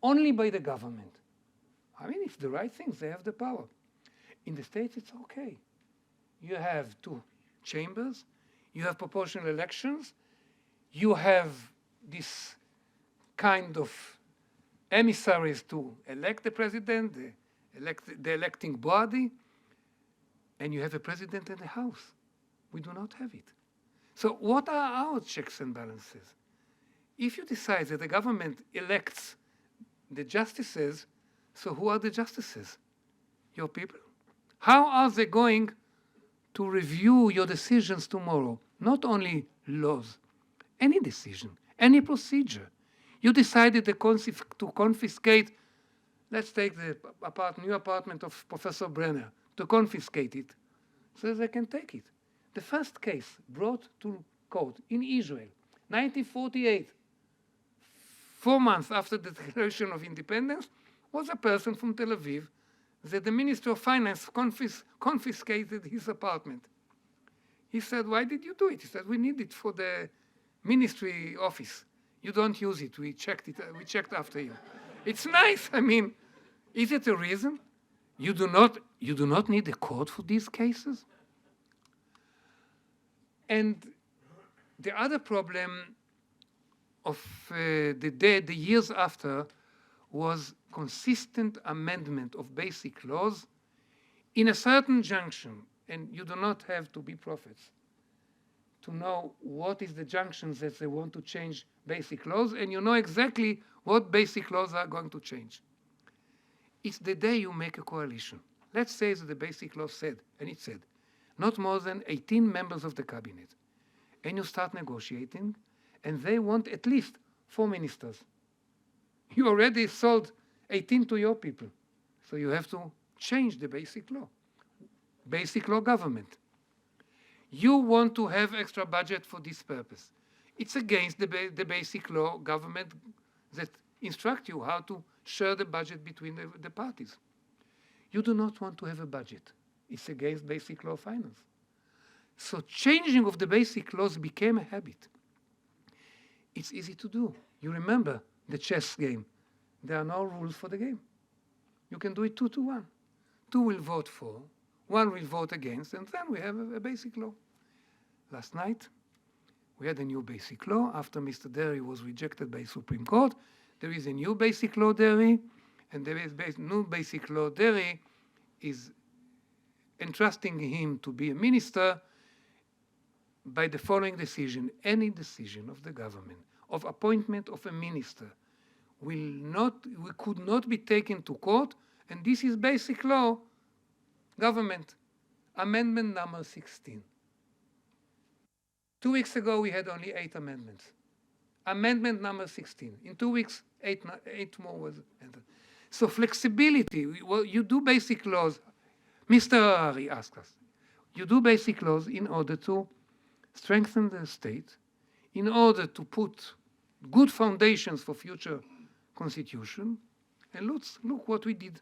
only by the government. I mean, it's the right thing, they have the power. In the States, it's okay. You have 2 chambers, you have proportional elections, you have this kind of emissaries to elect the president, the electing body, and you have a president and a house. We do not have it. So what are our checks and balances? If you decide that the government elects the justices, so who are the justices? Your people. How are they going to review your decisions tomorrow? Not only laws, any decision, any procedure. You decided to confiscate, let's take the new apartment of Professor Brenner, to confiscate it, so they can take it. The first case brought to court in Israel, 1948, 4 months after the Declaration of Independence, was a person from Tel Aviv that the Minister of Finance confiscated his apartment. He said, why did you do it? He said, we need it for the ministry office. You don't use it. We checked after you. It's nice. I mean, is it a reason? You do not need a court for these cases? And the other problem of the years after was consistent amendment of basic laws in a certain junction. And you do not have to be prophets to know what is the junctions that they want to change basic laws, and you know exactly what basic laws are going to change. It's the day you make a coalition. Let's say that the basic law said, and it said, not more than 18 members of the cabinet. And you start negotiating, and they want at least 4 ministers. You already sold 18 to your people. So you have to change the basic law. Basic law government. You want to have extra budget for this purpose. It's against the basic law government that instruct you how to share the budget between the parties. You do not want to have a budget. It's against basic law finance. So changing of the basic laws became a habit. It's easy to do. You remember the chess game. There are no rules for the game. You can do it 2-1. 2 will vote for, 1 will vote against, and then we have a basic law. Last night, we had a new basic law. After Mr. Derry was rejected by Supreme Court, there is a new basic law Derry, and there is new basic law Derry is entrusting him to be a minister by the following decision: any decision of the government of appointment of a minister could not be taken to court, and this is basic law, government, amendment number 16. 2 weeks ago, we had only 8 amendments. Amendment number 16. In 2 weeks, 8 more was entered. So flexibility, well, you do basic laws. Mr. Harari asked us, you do basic laws in order to strengthen the state, in order to put good foundations for future constitution. And look what we did.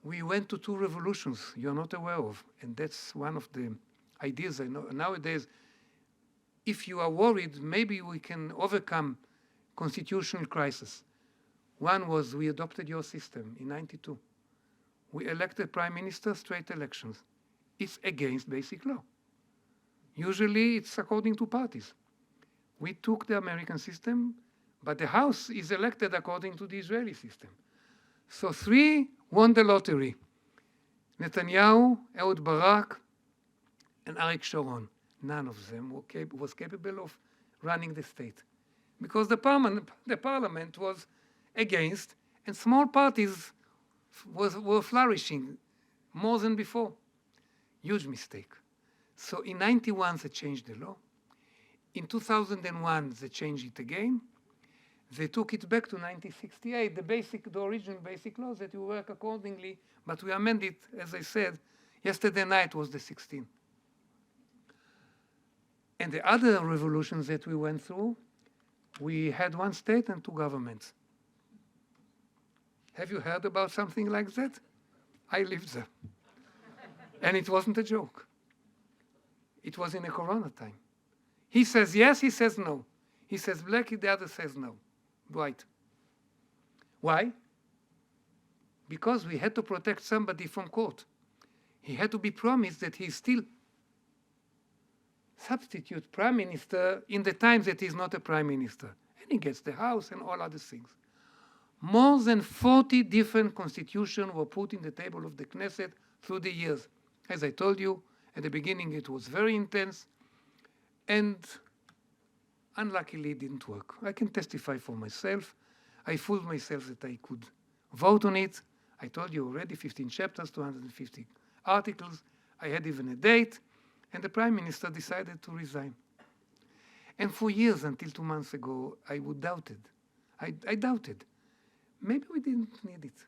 We went to 2 revolutions you're not aware of, and that's one of the ideas I know nowadays. If you are worried, maybe we can overcome constitutional crisis. One was we adopted your system in 92. We elected prime minister, straight elections. It's against basic law. Usually it's according to parties. We took the American system, but the House is elected according to the Israeli system. So 3 won the lottery: Netanyahu, Ehud Barak, and Arik Sharon. None of them was capable of running the state, because the parliament was against, and small parties were flourishing more than before. Huge mistake. So in 91, they changed the law. In 2001, they changed it again. They took it back to 1968, the original basic laws, that you work accordingly, but we amended, as I said, yesterday night was the 16th. And the other revolutions that we went through, we had 1 state and 2 governments. Have you heard about something like that? I lived there. And it wasn't a joke. It was in a Corona time. He says yes, he says no. He says black, the other says no, white. Why? Because we had to protect somebody from court. He had to be promised that he's still substitute prime minister in the times that he's not a prime minister. And he gets the house and all other things. More than 40 different constitutions were put in the table of the Knesset through the years. As I told you, at the beginning it was very intense, and unluckily it didn't work. I can testify for myself. I fooled myself that I could vote on it. I told you already, 15 chapters, 250 articles. I had even a date, and the prime minister decided to resign. And for years, until 2 months ago, I doubted. I doubted. Maybe we didn't need it.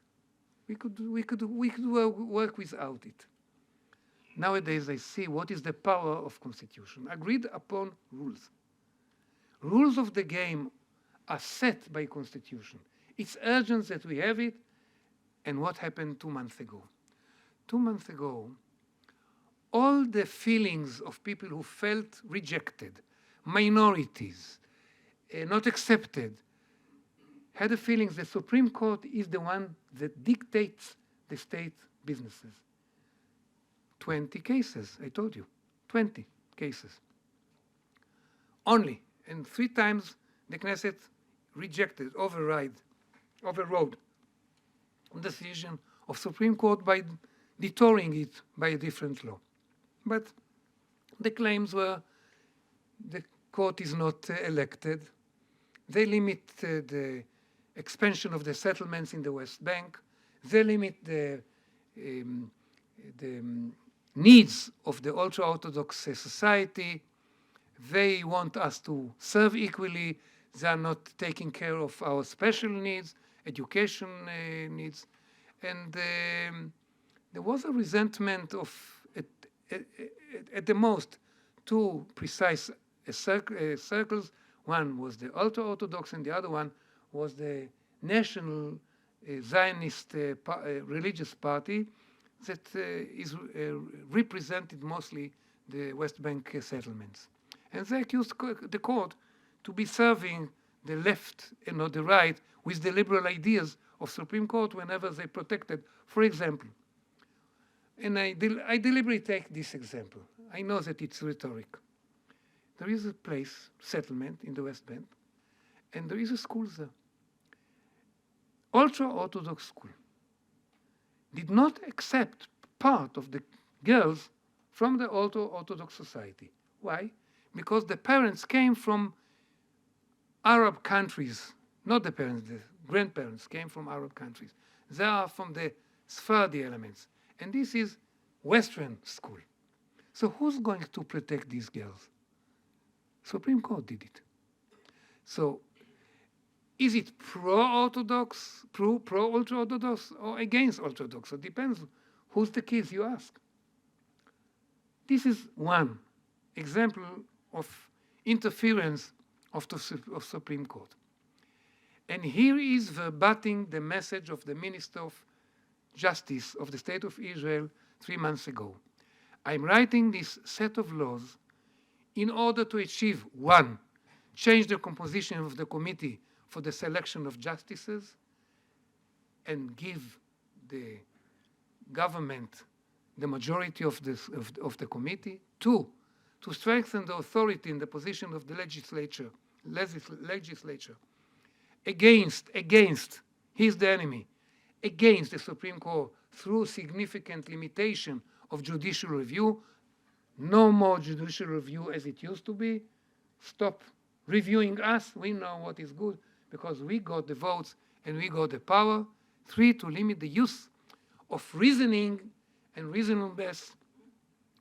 We could work without it. Nowadays, I see what is the power of constitution. Agreed upon rules. Rules of the game are set by constitution. It's urgent that we have it. And what happened 2 months ago? 2 months ago, all the feelings of people who felt rejected, minorities, not accepted, had the feelings the Supreme Court is the one that dictates the state businesses. 20 cases, I told you, 20 cases. Only, and 3 times the Knesset rejected, overrode the decision of Supreme Court by detouring it by a different law. But the claims were the court is not elected. They limit the expansion of the settlements in the West Bank. They limit the needs of the ultra-Orthodox society. They want us to serve equally. They are not taking care of our special needs, education needs. And there was a resentment of, at the most, 2 precise circles. One was the ultra-Orthodox, and the other one was the national Zionist religious party that is represented mostly the West Bank settlements. And they accused the court to be serving the left and not the right with the liberal ideas of Supreme Court whenever they protected. For example, and I deliberately take this example. I know that it's rhetoric. There is a place, settlement in the West Bank, and there is a school there. Ultra-Orthodox school did not accept part of the girls from the Orthodox society. Why? Because the parents came from Arab countries, not the parents, the grandparents came from Arab countries. They are from the Sephardi elements. And this is Western school. So who's going to protect these girls? Supreme Court did it. So is it pro-Orthodox, pro-ultra-Orthodox, or against Orthodox? It depends who's the case you ask. This is one example of interference of Supreme Court. And here is verbatim the message of the Minister of Justice of the State of Israel 3 months ago. I'm writing this set of laws in order to achieve, one, change the composition of the committee for the selection of justices and give the government the majority of the committee. Two, to strengthen the authority in the position of the legislature against, he's the enemy, against the Supreme Court through significant limitation of judicial review. No more judicial review as it used to be. Stop reviewing us. We know what is good because we got the votes and we got the power. Three, to limit the use of reasoning and reasonableness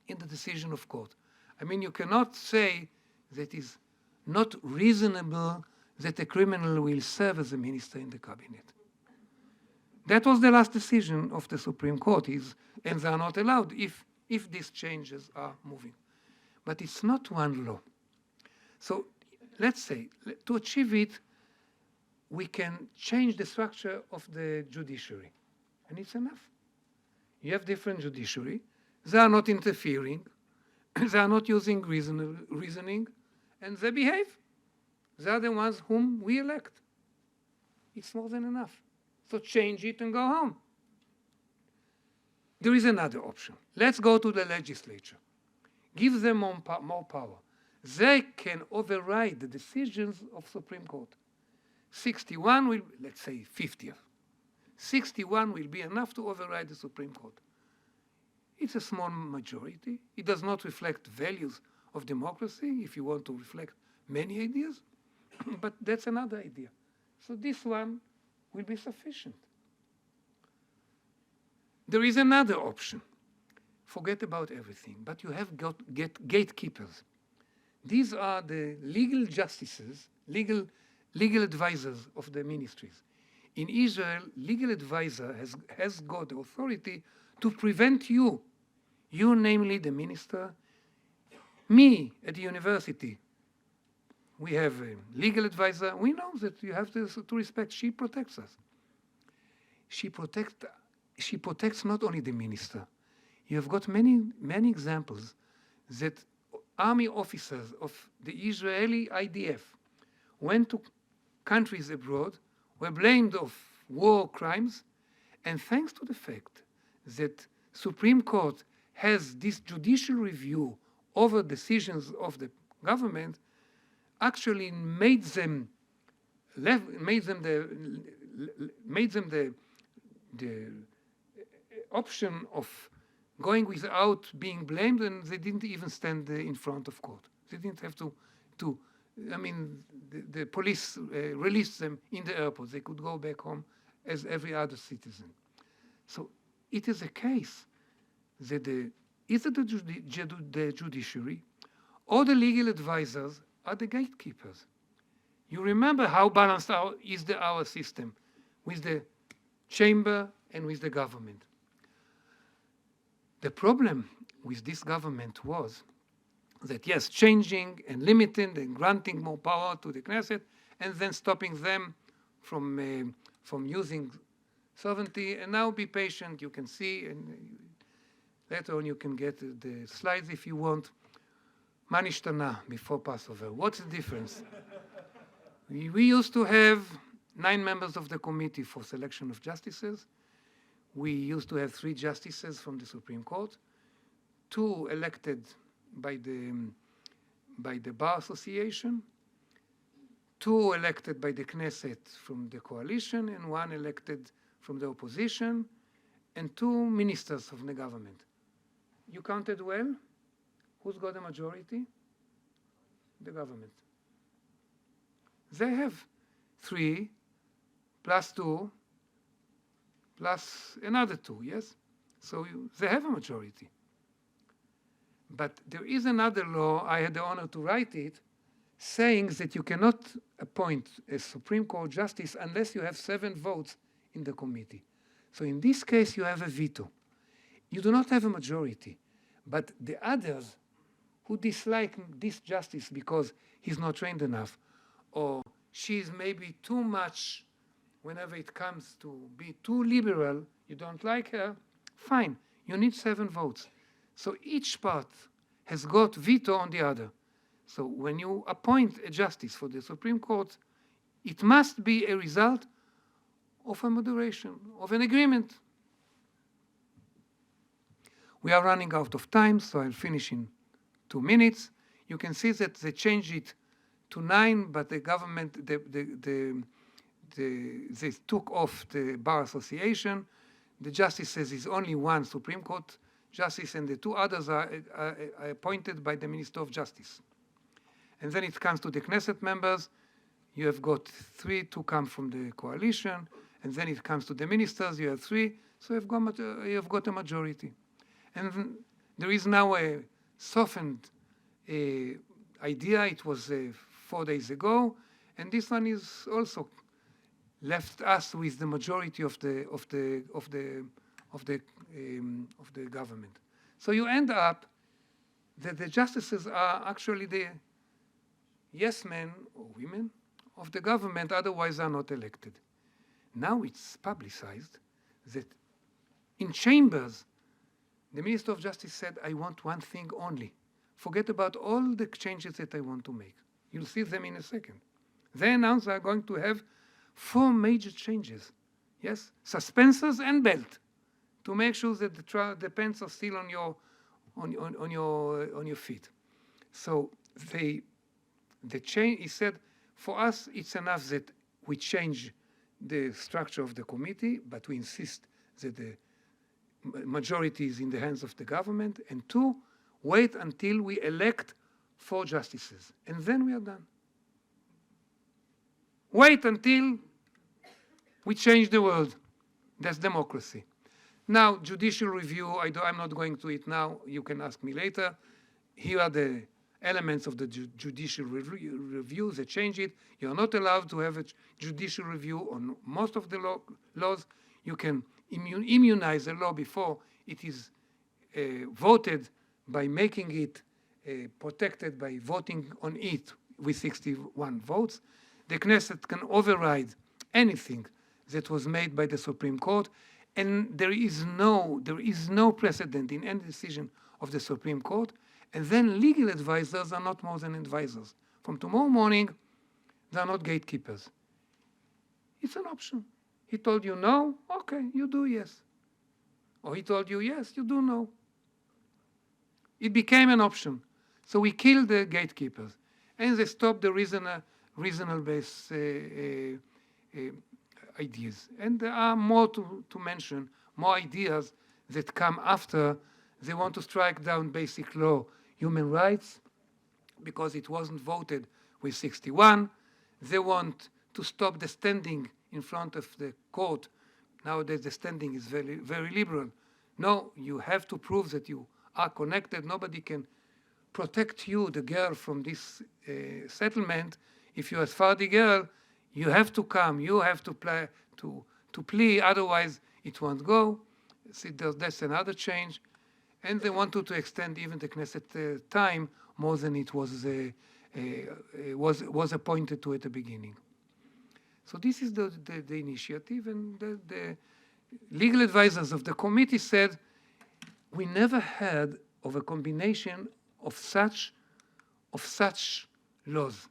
in the decision of court. I mean, you cannot say that it's not reasonable that a criminal will serve as a minister in the cabinet. That was the last decision of the Supreme Court, and they are not allowed if these changes are moving. But it's not one law. So let's say, to achieve it, we can change the structure of the judiciary, and it's enough. You have different judiciary. They are not interfering. They are not using reasoning, and they behave. They are the ones whom we elect. It's more than enough. So change it and go home. There is another option. Let's go to the legislature. Give them more power. They can override the decisions of Supreme Court. 61 will, let's say 50. 61 will be enough to override the Supreme Court. It's a small majority. It does not reflect values of democracy, if you want to reflect many ideas, but that's another idea. So this one will be sufficient. There is another option. Forget about everything, but you have gatekeepers. These are the legal justices, legal advisors of the ministries. In Israel, legal advisor has got the authority to prevent you, namely the minister, me at the university. We have a legal advisor. We know that you have to respect. She protects us. She protects not only the minister. You have got many examples that army officers of the Israeli IDF went to countries abroad, were blamed of war crimes, and thanks to the fact that Supreme Court has this judicial review over decisions of the government, actually made them the option of going without being blamed, and they didn't even stand in front of court. They didn't have to I mean, the police released them in the airport. They could go back home as every other citizen. So it is a case that either the judiciary or the legal advisors are the gatekeepers. You remember how balanced is our system with the chamber and with the government. The problem with this government was that, yes, changing and limiting and granting more power to the Knesset and then stopping them from using sovereignty. And now be patient, you can see, and later on you can get the slides if you want. Ma nishtana before Passover. What's the difference? We used to have 9 members of the committee for selection of justices. We used to have 3 justices from the Supreme Court, 2 elected by the Bar Association, 2 elected by the Knesset from the coalition, and 1 elected from the opposition, and 2 ministers of the government. You counted well? Who's got a majority? The government. They have 3 plus 2 plus another 2, yes? So they have a majority. But there is another law, I had the honor to write it, saying that you cannot appoint a Supreme Court justice unless you have 7 votes in the committee. So in this case, you have a veto. You do not have a majority. But the others who dislike this justice because he's not trained enough, or she's maybe too much whenever it comes to be too liberal, you don't like her, fine, you need 7 votes. So each part has got veto on the other. So when you appoint a justice for the Supreme Court, it must be a result of a moderation, of an agreement. We are running out of time, so I'll finish in 2 minutes. You can see that they changed it to 9, but the government, they took off the Bar Association. The justice says is only 1 Supreme Court justice, and the 2 others are appointed by the Minister of Justice. And then it comes to the Knesset members. You have got 3 to come from the coalition, and then it comes to the ministers. You have 3, so you have got a majority. And there is now a softened idea. It was 4 days ago, and this one is also left us with the majority of the government. So you end up that the justices are actually the yes men or women of the government, otherwise are not elected. Now it's publicized that in chambers, the Minister of Justice said, I want one thing only. Forget about all the changes that I want to make. You'll see them in a second. They announced they are going to have 4 major changes. Yes, suspensors and belt, to make sure that the pants are still on your feet. So the change, he said, for us it's enough that we change the structure of the committee, but we insist that the majority is in the hands of the government, and 2, wait until we elect 4 justices, and then we are done. Wait until we change the world. That's democracy. Now, judicial review, I'm not going to it now. You can ask me later. Here are the elements of the judicial review that change it. You're not allowed to have a judicial review on most of the laws. You can immunize a law before it is voted by making it protected by voting on it with 61 votes. The Knesset can override anything that was made by the Supreme Court, and there is no precedent in any decision of the Supreme Court. And then legal advisors are not more than advisors. From tomorrow morning, they are not gatekeepers. It's an option. He told you no, okay, you do yes. Or he told you yes, you do no. It became an option. So we killed the gatekeepers, and they stopped the reasonable-based ideas. And there are more to mention, more ideas that come after. They want to strike down basic law, human rights, because it wasn't voted with 61. They want to stop the standing in front of the court. Nowadays, the standing is very, very liberal. No, you have to prove that you are connected. Nobody can protect you, the girl, from this settlement. If you're a Sephardi girl, you have to come. You have to plea. Otherwise, it won't go. See, that's another change. And they wanted to extend even the Knesset time more than it was appointed to at the beginning. So this is the initiative, and the legal advisors of the committee said, we never heard of a combination of such laws.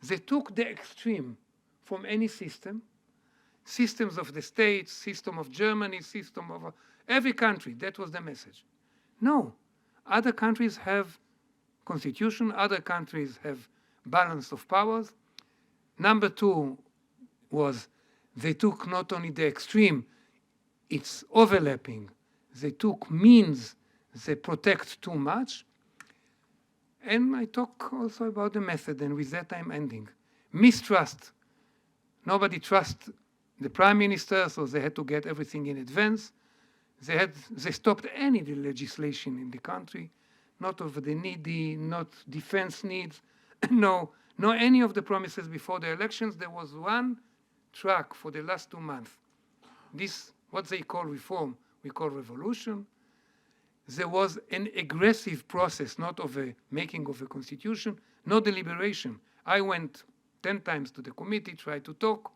They took the extreme from any system, systems of the States, system of Germany, system of every country. That was the message. No, other countries have constitution, other countries have balance of powers. Number two was they took not only the extreme, it's overlapping. They took means, they protect too much. And I talk also about the method, and with that I'm ending. Mistrust. Nobody trusts the prime minister, so they had to get everything in advance. They stopped any legislation in the country, not over the needy, not defense needs, no any of the promises before the elections. There was one track for the last 2 months. This, what they call reform, we call revolution. There was an aggressive process, not of a making of a constitution, no deliberation. I went 10 times to the committee, tried to talk.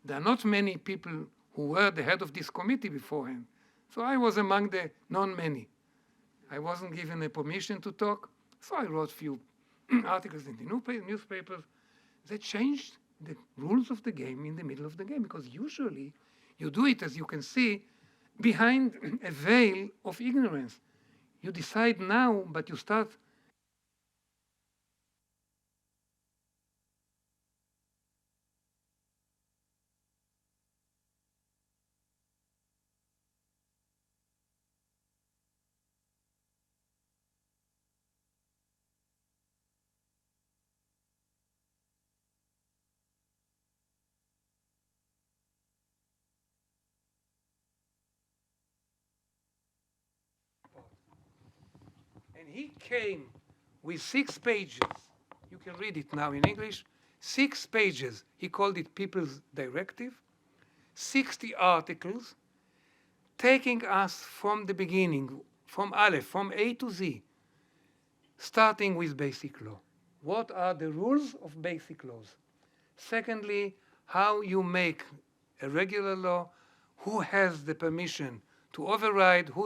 There are not many people who were the head of this committee beforehand. So I was among the non-many. I wasn't given a permission to talk, so I wrote a few articles in the newspapers that changed the rules of the game in the middle of the game, because usually you do it, as you can see, behind a veil of ignorance. You decide now, but you start. And he came with 6 pages. You can read it now in English. 6 pages. He called it People's Directive. 60 articles, taking us from the beginning, from Aleph, from A to Z, starting with basic law. What are the rules of basic laws? Secondly, how you make a regular law, who has the permission to override, who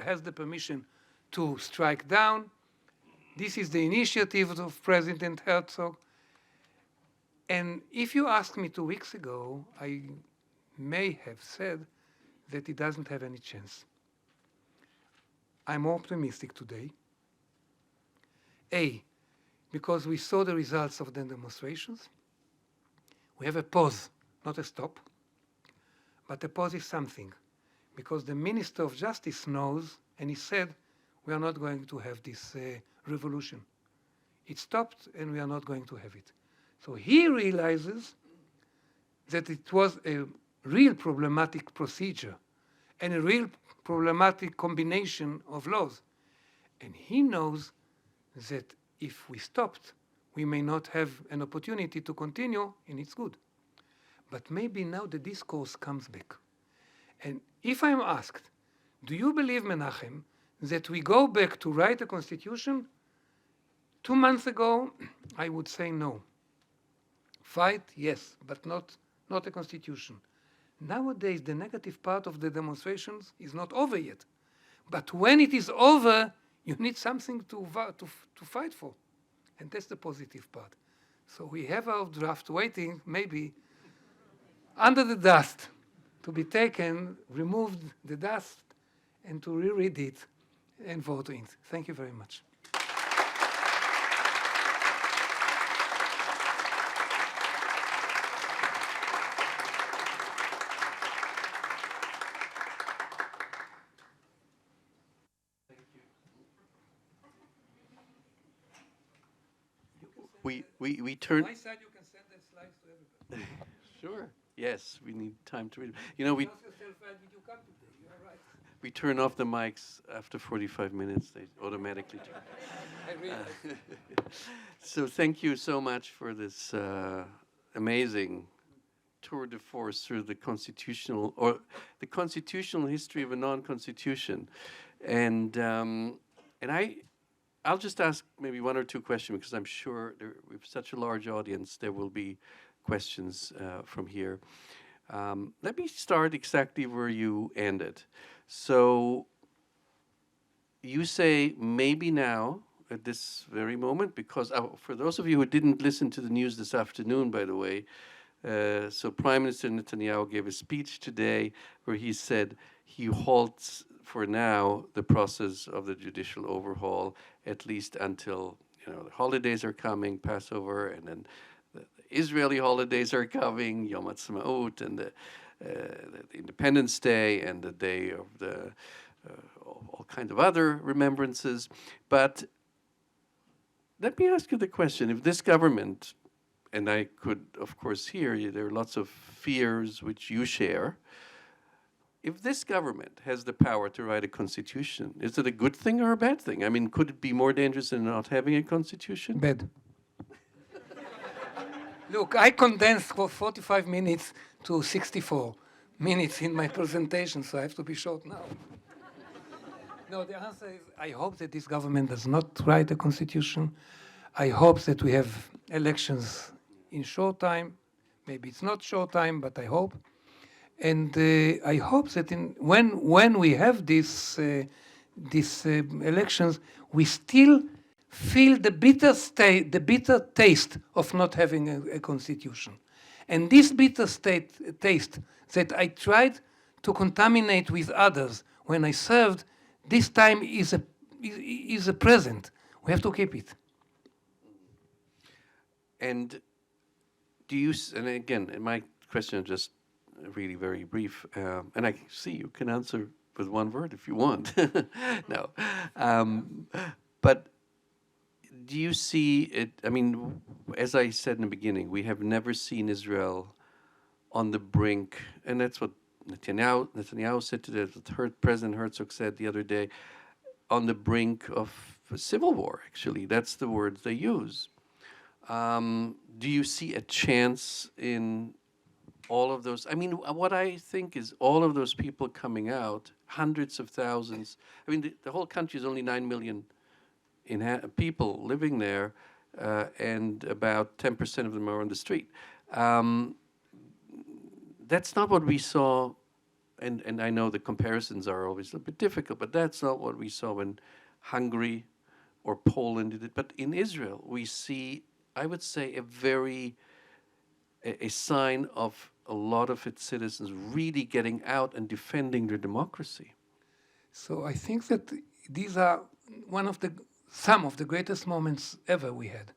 has the permission to strike down. This is the initiative of President Herzog. And if you asked me 2 weeks ago, I may have said that it doesn't have any chance. I'm more optimistic today. A, because we saw the results of the demonstrations. We have a pause, not a stop. But a pause is something, because the Minister of Justice knows, and he said, we are not going to have this revolution. It stopped, and we are not going to have it. So he realizes that it was a real problematic procedure and a real problematic combination of laws. And he knows that if we stopped, we may not have an opportunity to continue, and it's good. But maybe now the discourse comes back. And if I'm asked, do you believe, Menachem, that we go back to write a constitution? 2 months ago, I would say no. Fight, yes, but not a constitution. Nowadays, the negative part of the demonstrations is not over yet. But when it is over, you need something to fight for. And that's the positive part. So we have our draft waiting, maybe, under the dust, to be taken, removed the dust, and to reread it and vote in. Thank you very much. We turn. On my side, you can send the slides to everybody. Sure. Yes, we need time to read. You know, we Ask yourself, why did you come today? You are right. we turn off the mics after 45 minutes. They automatically turn. I realize. So thank you so much for this amazing tour de force through the constitutional history of a non-constitution, and I'll just ask maybe 1 or 2 questions, because I'm sure we have such a large audience. There will be questions from here. Let me start exactly where you ended. So you say maybe now at this very moment, because for those of you who didn't listen to the news this afternoon, by the way, so Prime Minister Netanyahu gave a speech today where he said he halts for now the process of the judicial overhaul, at least until the holidays are coming, Passover, and then the Israeli holidays are coming, Yom Ha'atzmaut, and the Independence Day, and the day of the all kind of other remembrances. But let me ask you the question: if this government, and I could, of course, hear there are lots of fears which you share. If this government has the power to write a constitution, is it a good thing or a bad thing? I mean, could it be more dangerous than not having a constitution? Bad. Look, I condensed for 45 minutes to 64 minutes in my presentation, so I have to be short now. No, the answer is I hope that this government does not write a constitution. I hope that we have elections in short time. Maybe it's not short time, but I hope. And I hope that when we have these elections, we still feel the bitter taste of not having a constitution. And this bitter taste that I tried to contaminate with others when I served, this time is a present. We have to keep it. And do you, and again, my question is just really very brief, and I see you can answer with one word if you want. No. But do you see it, I mean, as I said in the beginning, we have never seen Israel on the brink, and that's what Netanyahu said today, what President Herzog said the other day, on the brink of a civil war, actually. That's the words they use. Do you see a chance in all of those? I mean, what I think is all of those people coming out, hundreds of thousands. I mean, the whole country is only 9 million people living there, and about 10% of them are on the street. That's not what we saw, and I know the comparisons are always a bit difficult, but that's not what we saw when Hungary or Poland did it. But in Israel, we see, I would say, a sign of a lot of its citizens really getting out and defending their democracy. So I think that these are some of the greatest moments ever we had.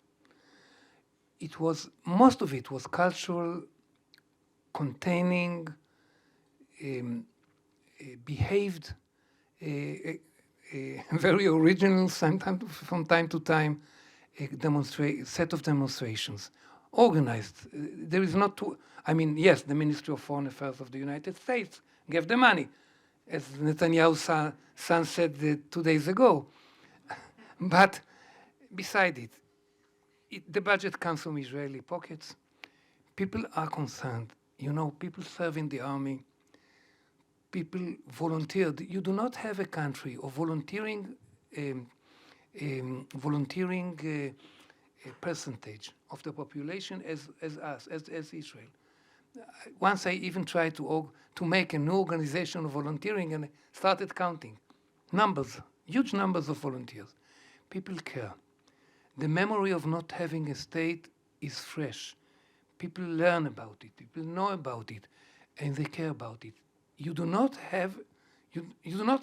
Most of it was cultural, containing, behaved, very original, sometimes from time to time, set of demonstrations, organized. There is not too, I mean, yes, the Ministry of Foreign Affairs of the United States gave the money, as Netanyahu's son said 2 days ago. But beside it, the budget comes from Israeli pockets. People are concerned. You know, people serve in the army. People volunteered. You do not have a country of volunteering percentage of the population as us, as Israel. Once I even tried to make a new organization of volunteering and started counting numbers, huge numbers of volunteers. People care. The memory of not having a state is fresh. People learn about it, people know about it, and they care about it. You do not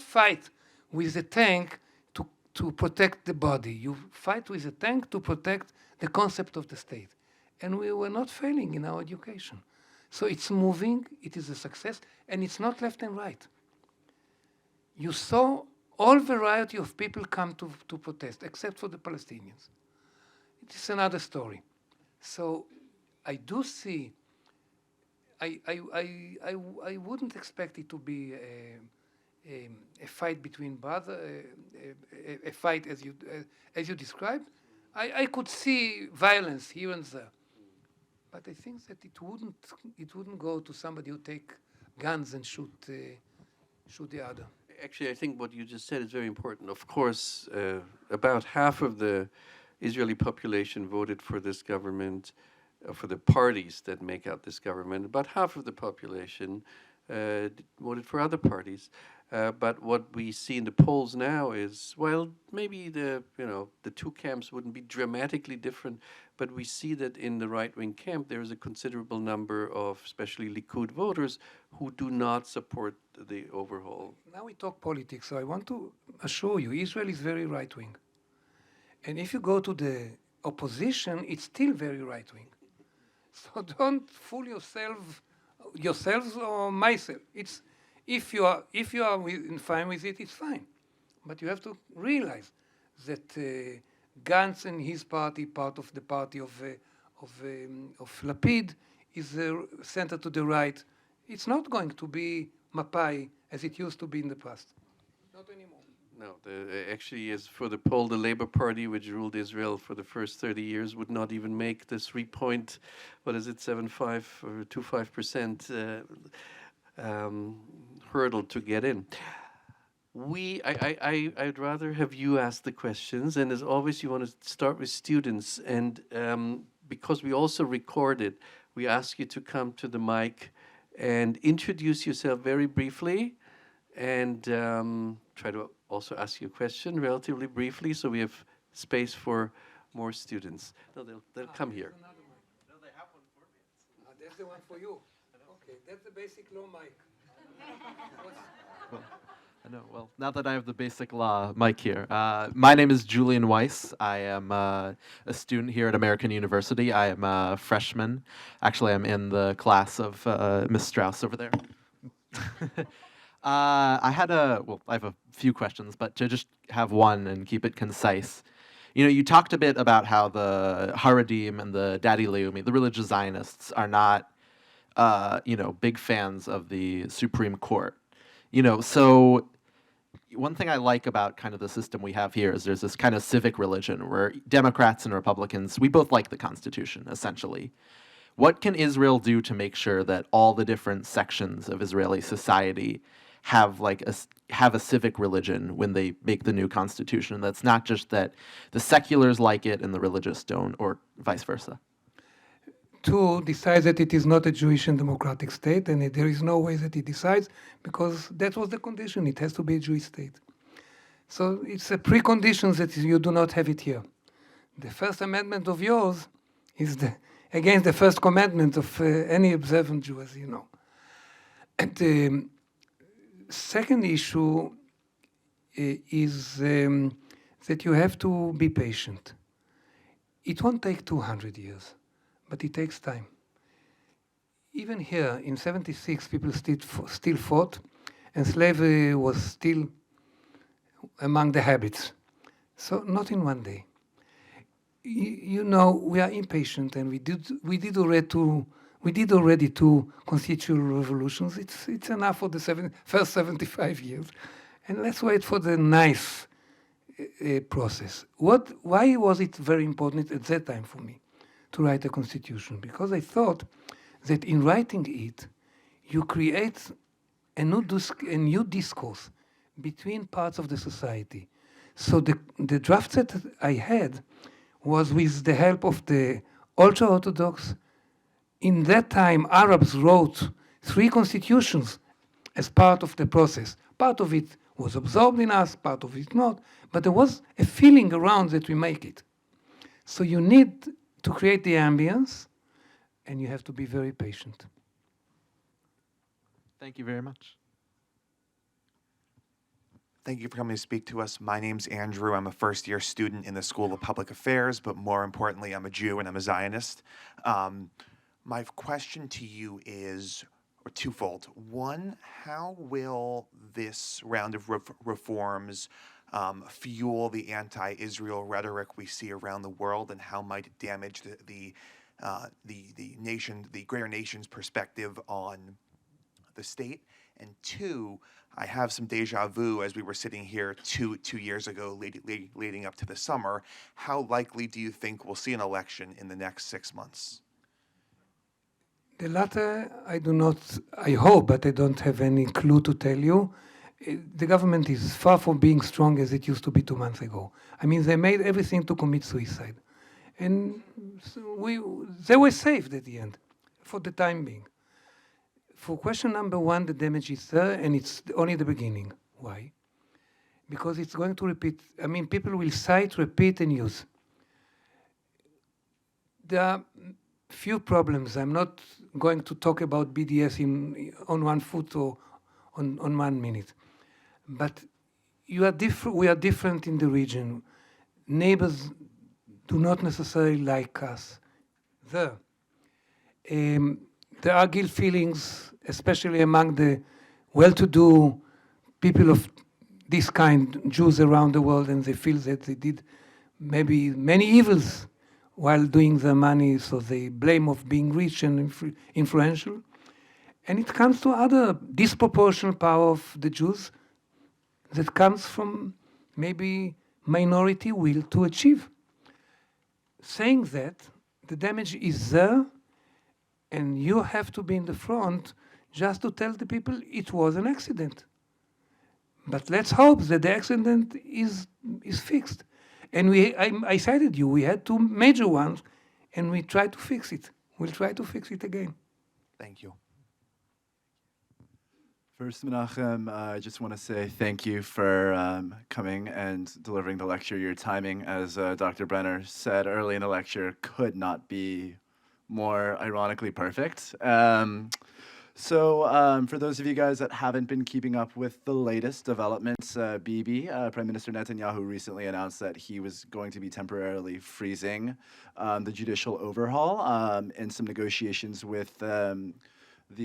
fight with a tank to protect the body. You fight with a tank to protect the concept of the state. And we were not failing in our education. So it's moving, it is a success, and it's not left and right. You saw all variety of people come to protest, except for the Palestinians. It is another story. So I do see, I wouldn't expect it to be a fight between brothers, a fight as you described. I could see violence here and there, but I think that it wouldn't go to somebody who take guns and shoot the other. Actually, I think what you just said is very important. Of course, about half of the Israeli population voted for this government, for the parties that make out this government. About half of the population voted for other parties. But what we see in the polls now is, well, maybe the two camps wouldn't be dramatically different, but we see that in the right-wing camp there is a considerable number of, especially Likud voters, who do not support the overhaul. Now we talk politics, so I want to assure you, Israel is very right-wing. And if you go to the opposition, it's still very right-wing. So don't fool yourselves or myself. It's if you are fine with it, it's fine. But you have to realize that Gantz and his party, part of the party of Lapid, is centered to the right. It's not going to be Mapai as it used to be in the past. Not anymore. No, actually, as for the poll, the Labour Party, which ruled Israel for the first 30 years, would not even make the 75 or 25% hurdle to get in. I'd rather have you ask the questions, and as always, you want to start with students. And because we also record it, we ask you to come to the mic and introduce yourself very briefly, and try to also ask you a question relatively briefly, so we have space for more students. No, they'll come here. No, they have one for me. That's the one for you. Okay, that's the basic law mic. I know. Well, now that I have the basic law mic here, my name is Julian Weiss. I am a student here at American University. I am a freshman. Actually, I'm in the class of Miss Strauss over there. I have a few questions, but to just have one and keep it concise. You talked a bit about how the Haredim and the Daddy Leumi, the religious Zionists, are not, big fans of the Supreme Court. So one thing I like about kind of the system we have here is there's this kind of civic religion where Democrats and Republicans, we both like the Constitution, essentially. What can Israel do to make sure that all the different sections of Israeli society have a civic religion when they make the new constitution? That's not just that the seculars like it and the religious don't, or vice versa. To decide that it is not a Jewish and democratic state, and there is no way that it decides, because that was the condition. It has to be a Jewish state. So it's a precondition that you do not have it here. The First Amendment of yours is against the first commandment of any observant Jew, as you know. And the second issue is that you have to be patient. It won't take 200 years, but it takes time. Even here, in 76, people still fought, and slavery was still among the habits. So not in one day. We are impatient, and we did already two constitutional revolutions. It's enough for the first 75 years, and let's wait for the nice process. Why was it very important at that time for me to write a constitution? Because I thought that in writing it, you create a new discourse between parts of the society. So the draft that I had was with the help of the ultra-Orthodox. In that time, Arabs wrote 3 constitutions as part of the process. Part of it was absorbed in us, part of it not, but there was a feeling around that we make it. So you need to create the ambience, and you have to be very patient. Thank you very much. Thank you for coming to speak to us. My name's Andrew. I'm a first-year student in the School of Public Affairs, but more importantly, I'm a Jew and I'm a Zionist. My question to you is twofold. One, how will this round of reforms fuel the anti-Israel rhetoric we see around the world, and how might it damage the greater nation's perspective on the state? And two, I have some deja vu as we were sitting here two years ago leading up to the summer. How likely do you think we'll see an election in the next 6 months? The latter, I hope, but I don't have any clue to tell you. The government is far from being strong as it used to be 2 months ago. I mean, they made everything to commit suicide. And so they were saved at the end, for the time being. for question number one, the damage is there, and it's only the beginning. Why? Because it's going to repeat. I mean, people will cite, repeat, and use. There are few problems. I'm not going to talk about BDS on 1 foot or on 1 minute. But we are different in the region. Neighbors do not necessarily like us there. There are guilt feelings, especially among the well-to-do people of this kind, Jews around the world, and they feel that they did maybe many evils while doing their money, so they blame of being rich and influential. And it comes to other disproportionate power of the Jews that comes from maybe minority will to achieve. Saying that, the damage is there, and you have to be in the front just to tell the people it was an accident. But let's hope that the accident is fixed. And I cited you, we had 2 major ones, and we tried to fix it. We'll try to fix it again. Thank you. First, Menachem, I just want to say thank you for coming and delivering the lecture. Your timing, as Dr. Brenner said early in the lecture, could not be more ironically perfect. So for those of you guys that haven't been keeping up with the latest developments, Bibi, Prime Minister Netanyahu recently announced that he was going to be temporarily freezing the judicial overhaul in some negotiations with the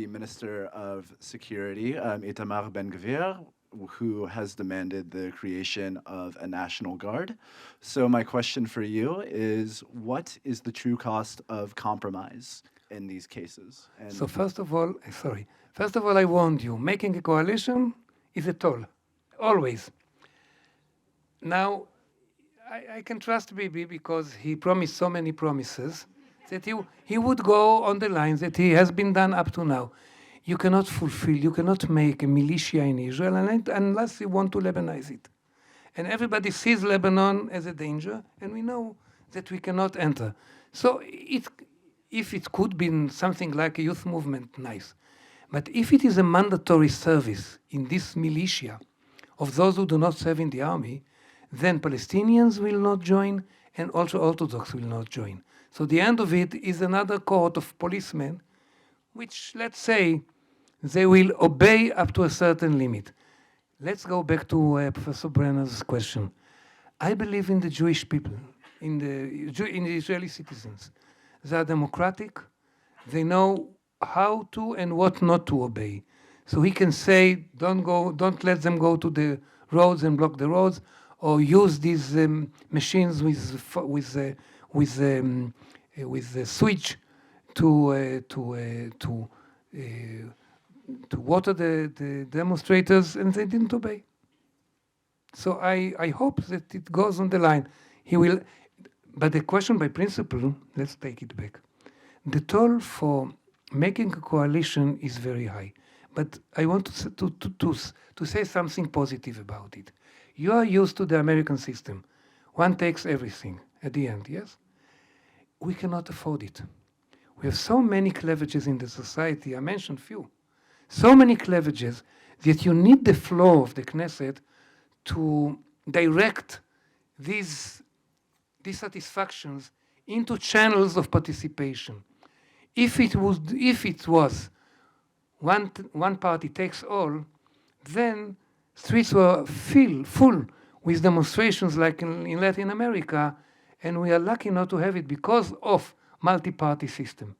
Minister of Security, Itamar Ben-Gvir, who has demanded the creation of a National Guard. So my question for you is, what is the true cost of compromise in these cases? And So first of all, I warned you, making a coalition is a toll, always. Now, I can trust Bibi because he promised so many promises that he would go on the lines that he has been done up to now. You cannot fulfill, you cannot make a militia in Israel unless you want to Lebanize it. And everybody sees Lebanon as a danger, and we know that we cannot enter. So if it could be something like a youth movement, nice. But if it is a mandatory service in this militia of those who do not serve in the army, then Palestinians will not join, and also Orthodox will not join. So the end of it is another cohort of policemen, which, let's say, they will obey up to a certain limit. Let's go back to Professor Brenner's question. I believe in the Jewish people, in the Israeli citizens. They are democratic. They know how to and what not to obey. So he can say, don't let them go to the roads and block the roads, or use these machines with the switch to water the demonstrators, and they didn't obey. So I hope that it goes on the line. He will, but the question by principle, let's take it back. The toll for making a coalition is very high, but I want to say something positive about it. You are used to the American system. One takes everything at the end, yes? We cannot afford it. We have so many cleavages in the society, I mentioned few. So many cleavages that you need the flow of the Knesset to direct these dissatisfactions into channels of participation. If it was one party takes all, then streets were full with demonstrations like in Latin America, and we are lucky not to have it because of multi-party system.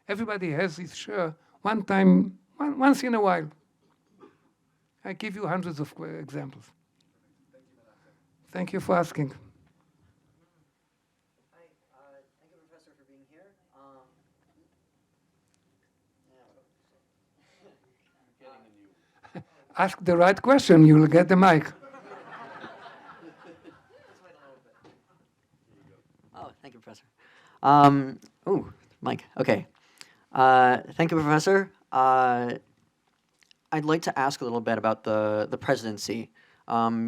Everybody has his share once in a while. I give you hundreds of examples. Thank you for asking. Hi, thank you, Professor, for being here. Ask the right question, you will get the mic. Oh, thank you, Professor. Mike, okay. Thank you, Professor. I'd like to ask a little bit about the presidency,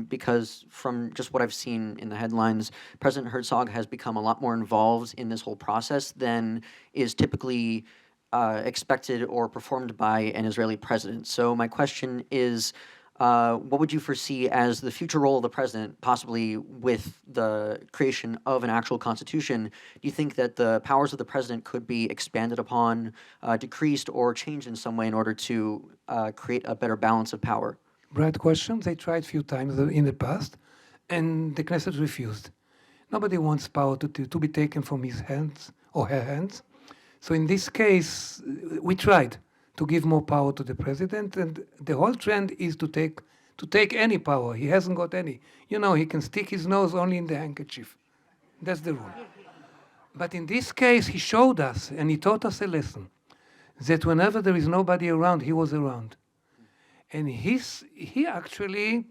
because from just what I've seen in the headlines, President Herzog has become a lot more involved in this whole process than is typically expected or performed by an Israeli president. So my question is, what would you foresee as the future role of the president, possibly with the creation of an actual constitution? Do you think that the powers of the president could be expanded upon, decreased, or changed in some way in order to create a better balance of power? Right question. They tried a few times in the past, and the Knesset refused. Nobody wants power to be taken from his hands or her hands. So in this case, we tried to give more power to the president, and the whole trend is to take any power. He hasn't got any. You know, he can stick his nose only in the handkerchief. That's the rule. But in this case, he showed us, and he taught us a lesson, that whenever there is nobody around, he was around. And he actually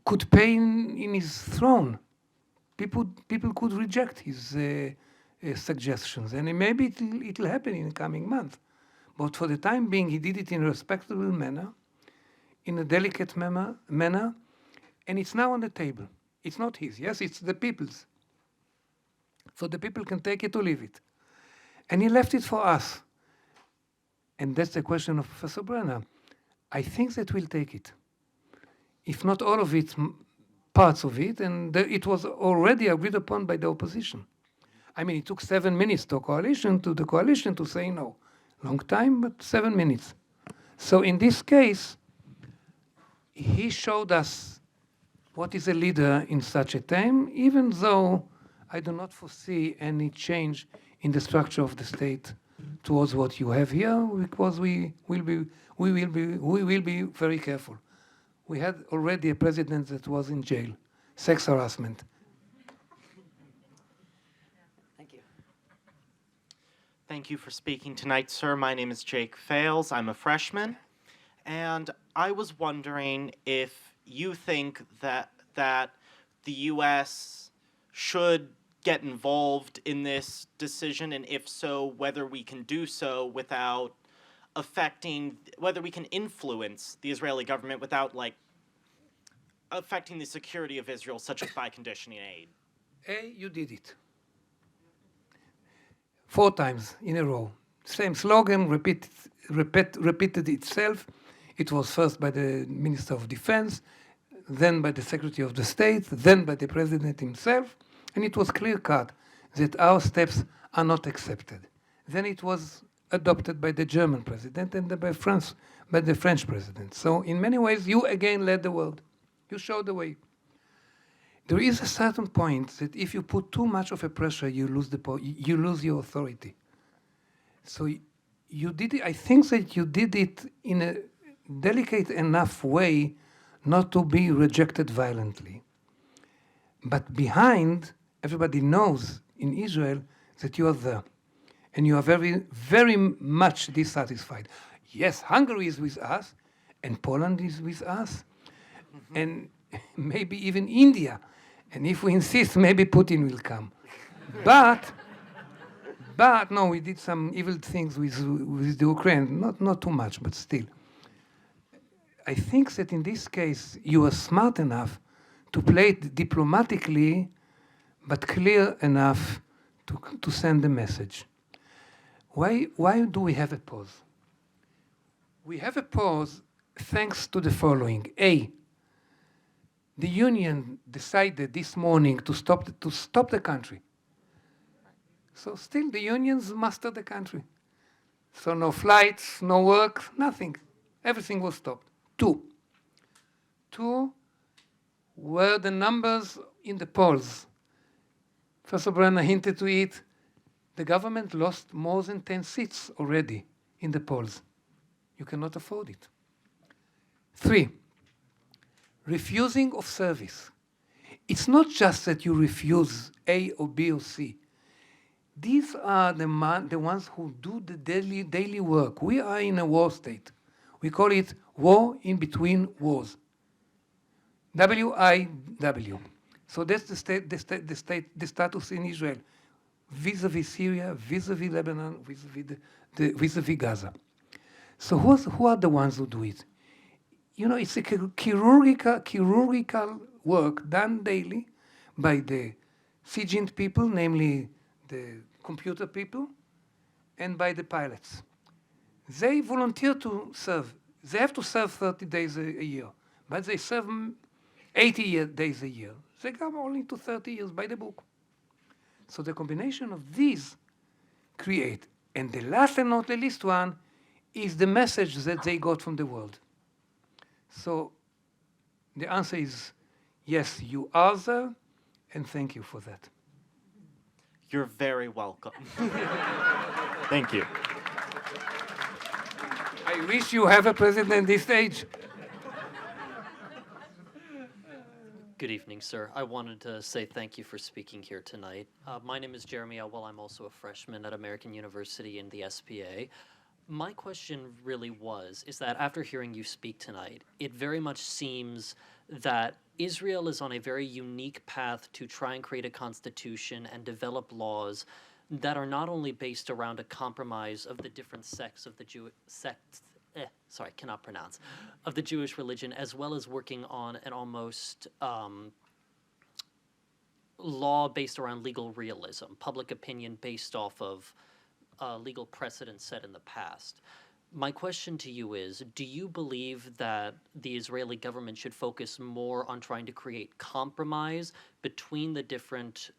could pay in his throne. People could reject his suggestions, and maybe it'll happen in the coming month. But for the time being, he did it in a respectable manner, in a delicate manner, and it's now on the table. It's not his, yes, it's the people's. So the people can take it or leave it. And he left it for us. And that's the question of Professor Brenner. I think that we'll take it. If not all of it, parts of it, and it was already agreed upon by the opposition. I mean, it took 7 minutes to the coalition to say no. Long time, but 7 minutes. So in this case, he showed us what is a leader in such a time, even though I do not foresee any change in the structure of the state towards what you have here, because we will be very careful. We had already a president that was in jail, sex harassment. Thank you. Thank you for speaking tonight, sir. My name is Jake Fales. I'm a freshman. And I was wondering if you think that the U.S. should get involved in this decision, and if so, whether we can do so without whether we can influence the Israeli government without, like, affecting the security of Israel, such as by conditioning aid. You did it. 4 times in a row. Same slogan, repeated itself. It was first by the Minister of Defense, then by the Secretary of the State, then by the President himself, and it was clear-cut that our steps are not accepted. Then it was adopted by the German president and by the French president. So in many ways, you again led the world. You showed the way. There is a certain point that if you put too much of a pressure, you lose your authority. So you did it. I think that you did it in a delicate enough way not to be rejected violently. But behind, everybody knows in Israel that you are there. And you are very, very much dissatisfied. Yes, Hungary is with us, and Poland is with us, and maybe even India. And if we insist, maybe Putin will come. But no, we did some evil things with the Ukraine, not too much, but still. I think that in this case, you are smart enough to play it diplomatically, but clear enough to send the message. Why do we have a pause? We have a pause thanks to the following. A, the union decided this morning to stop the country. So still the unions master the country. So no flights, no work, nothing. Everything was stopped. Two were the numbers in the polls. Professor Brenner hinted to it. The government lost more than 10 seats already in the polls. You cannot afford it. 3, refusing of service. It's not just that you refuse A or B or C. These are the ones who do the daily work. We are in a war state. We call it war in between wars. WIW. So that's the status in Israel, vis-a-vis Syria, vis-a-vis Lebanon, vis-a-vis Gaza. So who are the ones who do it? You know, it's a chirurgical work done daily by the SIGINT people, namely the computer people, and by the pilots. They volunteer to serve. They have to serve 30 days a year, but they serve 80 days a year. They come only to 30 years by the book. So the combination of these create, and the last and not the least one, is the message that they got from the world. So the answer is yes, you are there, and thank you for that. You're very welcome. Thank you. I wish you have a president this age. Good evening, sir. I wanted to say thank you for speaking here tonight. My name is Jeremy Elwell. I'm also a freshman at American University in the SPA. My question really is that after hearing you speak tonight, it very much seems that Israel is on a very unique path to try and create a constitution and develop laws that are not only based around a compromise of the different sects of the of the Jewish religion, as well as working on an almost law based around legal realism, public opinion based off of legal precedent set in the past. My question to you is, do you believe that the Israeli government should focus more on trying to create compromise between the different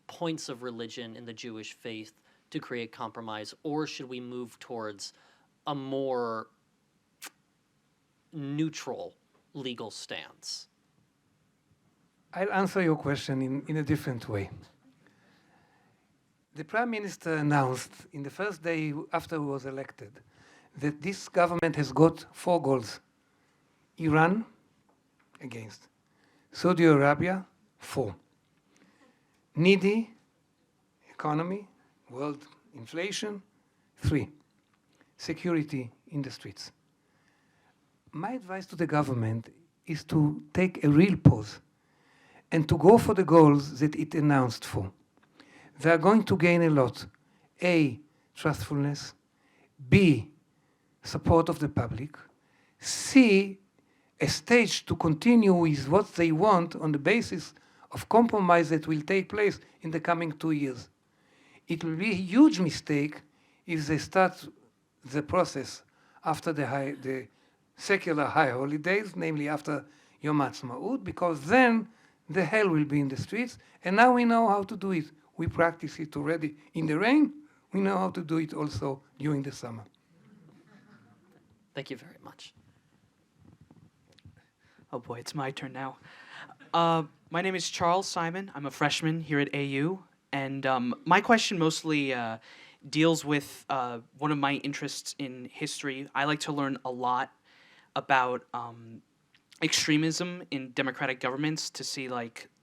points of religion in the Jewish faith to create compromise, or should we move towards a more neutral legal stance? I'll answer your question in a different way. The Prime Minister announced in the first day after he was elected that this government has got 4 goals. Iran, against. Saudi Arabia, 4. Needy economy, world inflation, 3. Security in the streets. My advice to the government is to take a real pause and to go for the goals that it announced for. They are going to gain a lot. A, trustfulness. B, support of the public. C, a stage to continue with what they want on the basis of compromise that will take place in the coming 2 years. It will be a huge mistake if they start the process after the secular high holidays, namely after Yom Ha'atzmaut, because then the hell will be in the streets, and now we know how to do it. We practice it already in the rain. We know how to do it also during the summer. Thank you very much. Oh boy, it's my turn now. My name is Charles Simon. I'm a freshman here at AU, and my question mostly deals with one of my interests in history. I like to learn a lot about extremism in democratic governments to see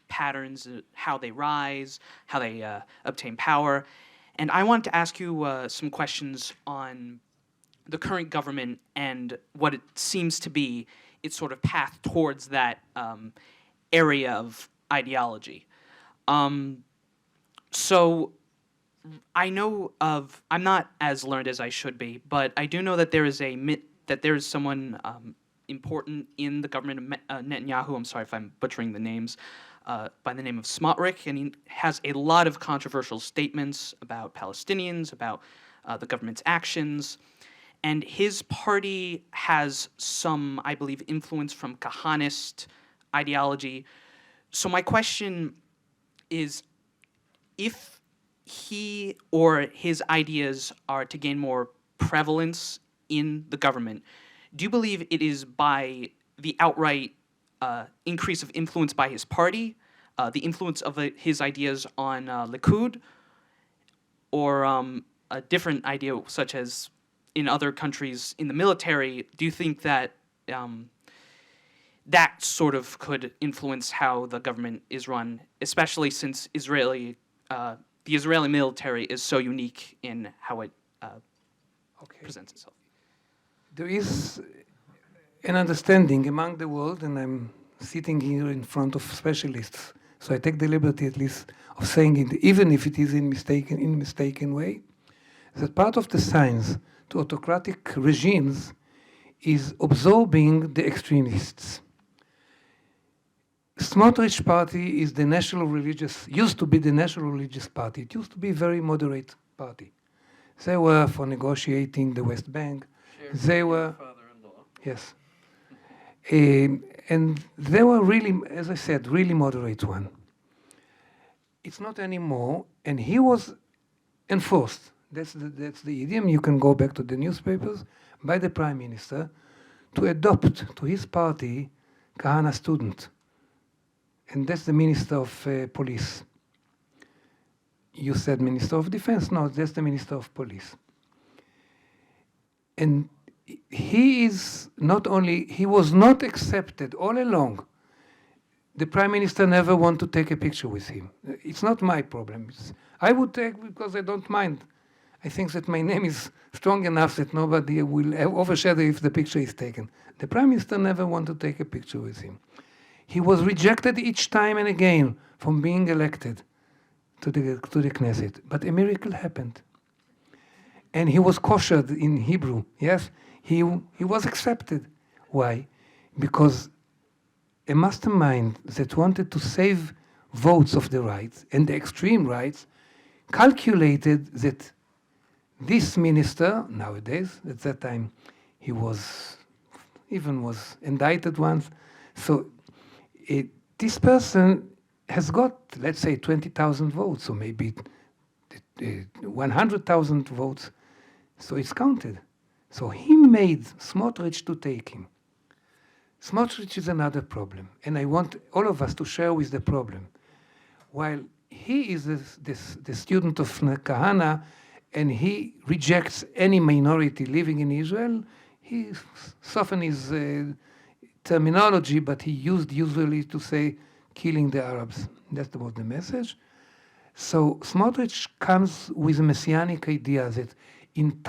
patterns, how they rise, how they obtain power. And I wanted to ask you some questions on the current government and what it seems to be its sort of path towards that area of ideology. So I know I'm not as learned as I should be, but I do know that there is someone important in the government of Netanyahu. I'm sorry if I'm butchering the names. By the name of Smotrich, and he has a lot of controversial statements about Palestinians, about the government's actions, and his party has some, I believe, influence from Kahanist ideology. So my question is, if he or his ideas are to gain more prevalence in the government, do you believe it is by the outright increase of influence by his party, the influence of his ideas on Likud, or a different idea such as in other countries in the military? Do you think that that sort of could influence how the government is run, especially since the Israeli military is so unique in how it presents itself? There is an understanding among the world, and I'm sitting here in front of specialists, so I take the liberty at least of saying it, even if it is in mistaken way, that part of the science to autocratic regimes is absorbing the extremists. Smotrich party is the national religious, used to be the national religious party. It used to be a very moderate party. They were for negotiating the West Bank. They were, yes. And they were really, as I said, really moderate one. It's not anymore, and he was enforced. That's the idiom. You can go back to the newspapers by the prime minister to adopt to his party Kahana student. And that's the minister of police. You said minister of defense. No, that's the minister of police. And he is not only, he was not accepted all along. The prime minister never want to take a picture with him. It's not my problem. I would take because I don't mind. I think that my name is strong enough that nobody will overshadow if the picture is taken. The prime minister never want to take a picture with him. He was rejected each time and again from being elected to the Knesset. But a miracle happened. And he was koshered in Hebrew. Yes, he was accepted. Why? Because a mastermind that wanted to save votes of the right and the extreme rights calculated that this minister, nowadays, at that time, he was indicted once. So this person has got, let's say, 20,000 votes, or maybe 100,000 votes. So it's counted. So he made Smotrich to take him. Smotrich is another problem, and I want all of us to share with the problem. While he is the student of Kahana, and he rejects any minority living in Israel, he softened his terminology, but he used usually to say killing the Arabs. That was the message. So Smotrich comes with a messianic idea that in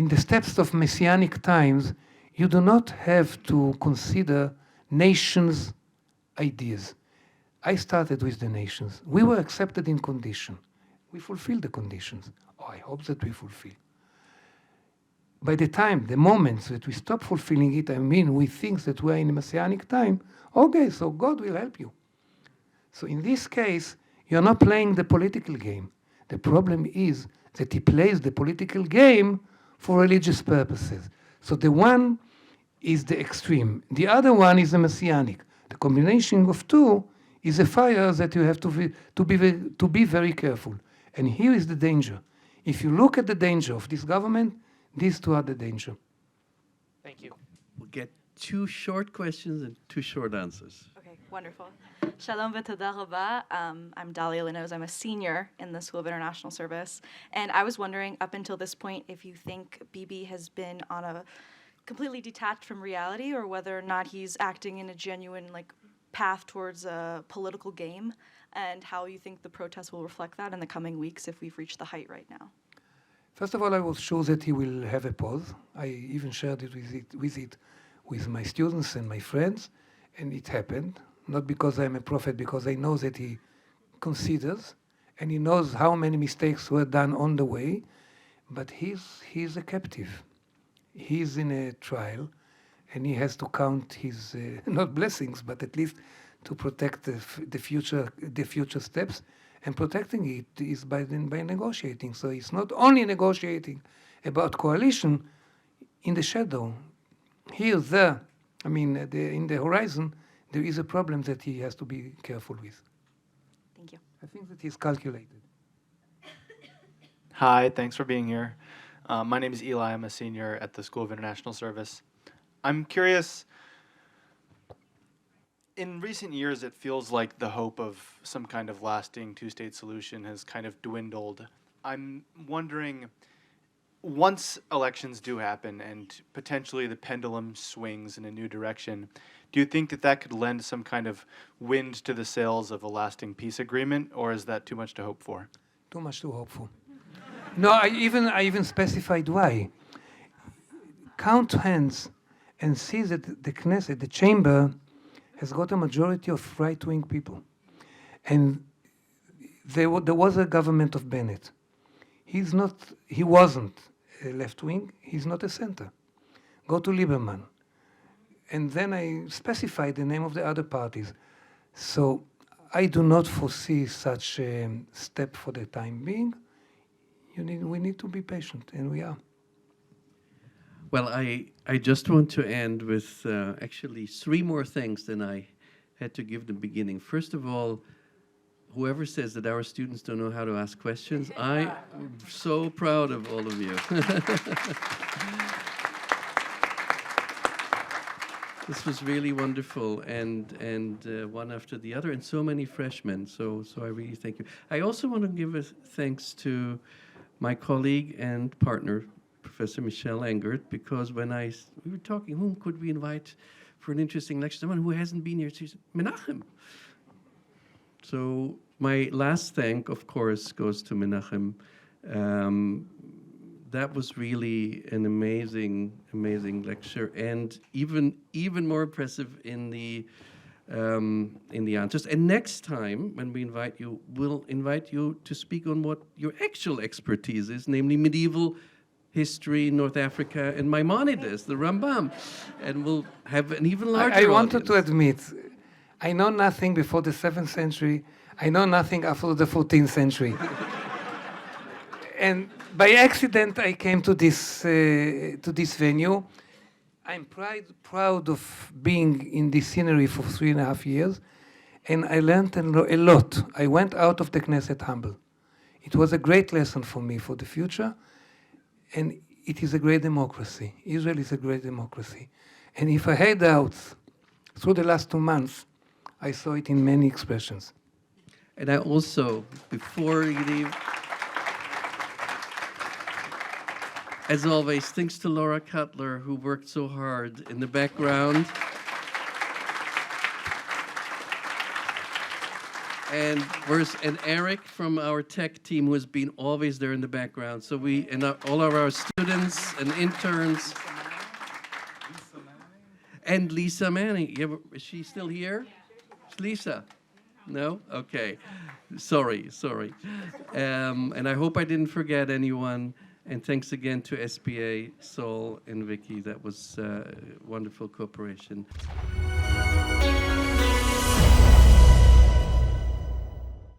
the steps of messianic times, you do not have to consider nations' ideas. I started with the nations. We were accepted in condition. We fulfill the conditions. Oh, I hope that we fulfill. By the moment that we stop fulfilling it, I mean, we think that we're in a messianic time, okay, so God will help you. So in this case, you're not playing the political game. The problem is that he plays the political game for religious purposes. So the one is the extreme. The other one is the messianic. The combination of two is a fire that you have to be very careful. And here is the danger. If you look at the danger of this government, these two are the danger. Thank you. We'll get 2 short questions and 2 short answers. Okay, wonderful. Shalom v'todah rabah. I'm Dahlia Linoz. I'm a senior in the School of International Service. And I was wondering, up until this point, if you think Bibi has been on a completely detached from reality, or whether or not he's acting in a genuine path towards a political game, and how you think the protests will reflect that in the coming weeks if we've reached the height right now. First of all, I was sure that he will have a pause. I even shared it with my students and my friends, and it happened. Not because I'm a prophet, because I know that he considers, and he knows how many mistakes were done on the way, but he's a captive. He's in a trial, and he has to count his, not blessings, but at least to protect the future steps. And protecting it is by negotiating. So it's not only negotiating about coalition in the shadow. Here, there, in the horizon, there is a problem that he has to be careful with. Thank you. I think that he's calculated. Hi, thanks for being here. My name is Eli. I'm a senior at the School of International Service. I'm curious, in recent years, it feels like the hope of some kind of lasting two-state solution has kind of dwindled. I'm wondering, once elections do happen and potentially the pendulum swings in a new direction, do you think that could lend some kind of wind to the sails of a lasting peace agreement, or is that too much to hope for? Too much to hope for. No, I even specified why. Count hands and see that the Knesset, the chamber, has got a majority of right-wing people. And there was a government of Bennett. He wasn't a left-wing, he's not a center. Go to Lieberman. and then I specified the name of the other parties. So I do not foresee such a step for the time being. We need to be patient, and we are. Well, I just want to end with actually 3 more things than I had to give in the beginning. First of all, whoever says that our students don't know how to ask questions, I am so proud of all of you. This was really wonderful, and one after the other, and so many freshmen. So I really thank you. I also want to give a thanks to my colleague and partner, Professor Michelle Engert, because when we were talking, whom could we invite for an interesting lecture? Someone who hasn't been here. She said, Menachem. So my last thank, of course, goes to Menachem. That was really an amazing lecture, and even more impressive in the answers. And next time, when we invite you, we'll invite you to speak on what your actual expertise is, namely medieval history, North Africa, and Maimonides, the Rambam, and we'll have an even larger I wanted audience. to admit, I know nothing before the 7th century. I know nothing after the 14th century. And by accident, I came to this venue. I'm proud of being in this scenery for 3.5 years, and I learned a lot. I went out of the Knesset humble. It was a great lesson for me for the future, and it is a great democracy. Israel is a great democracy. And if I had doubts through the last 2 months, I saw it in many expressions. And I also, before you leave, as always, thanks to Laura Cutler, who worked so hard in the background. And Eric from our tech team, who has been always there in the background. So all of our students and interns. And Lisa Manning. Is she still here? Lisa? No? Okay. Sorry. And I hope I didn't forget anyone. And thanks again to SBA, Sol, and Vicky. That was wonderful cooperation.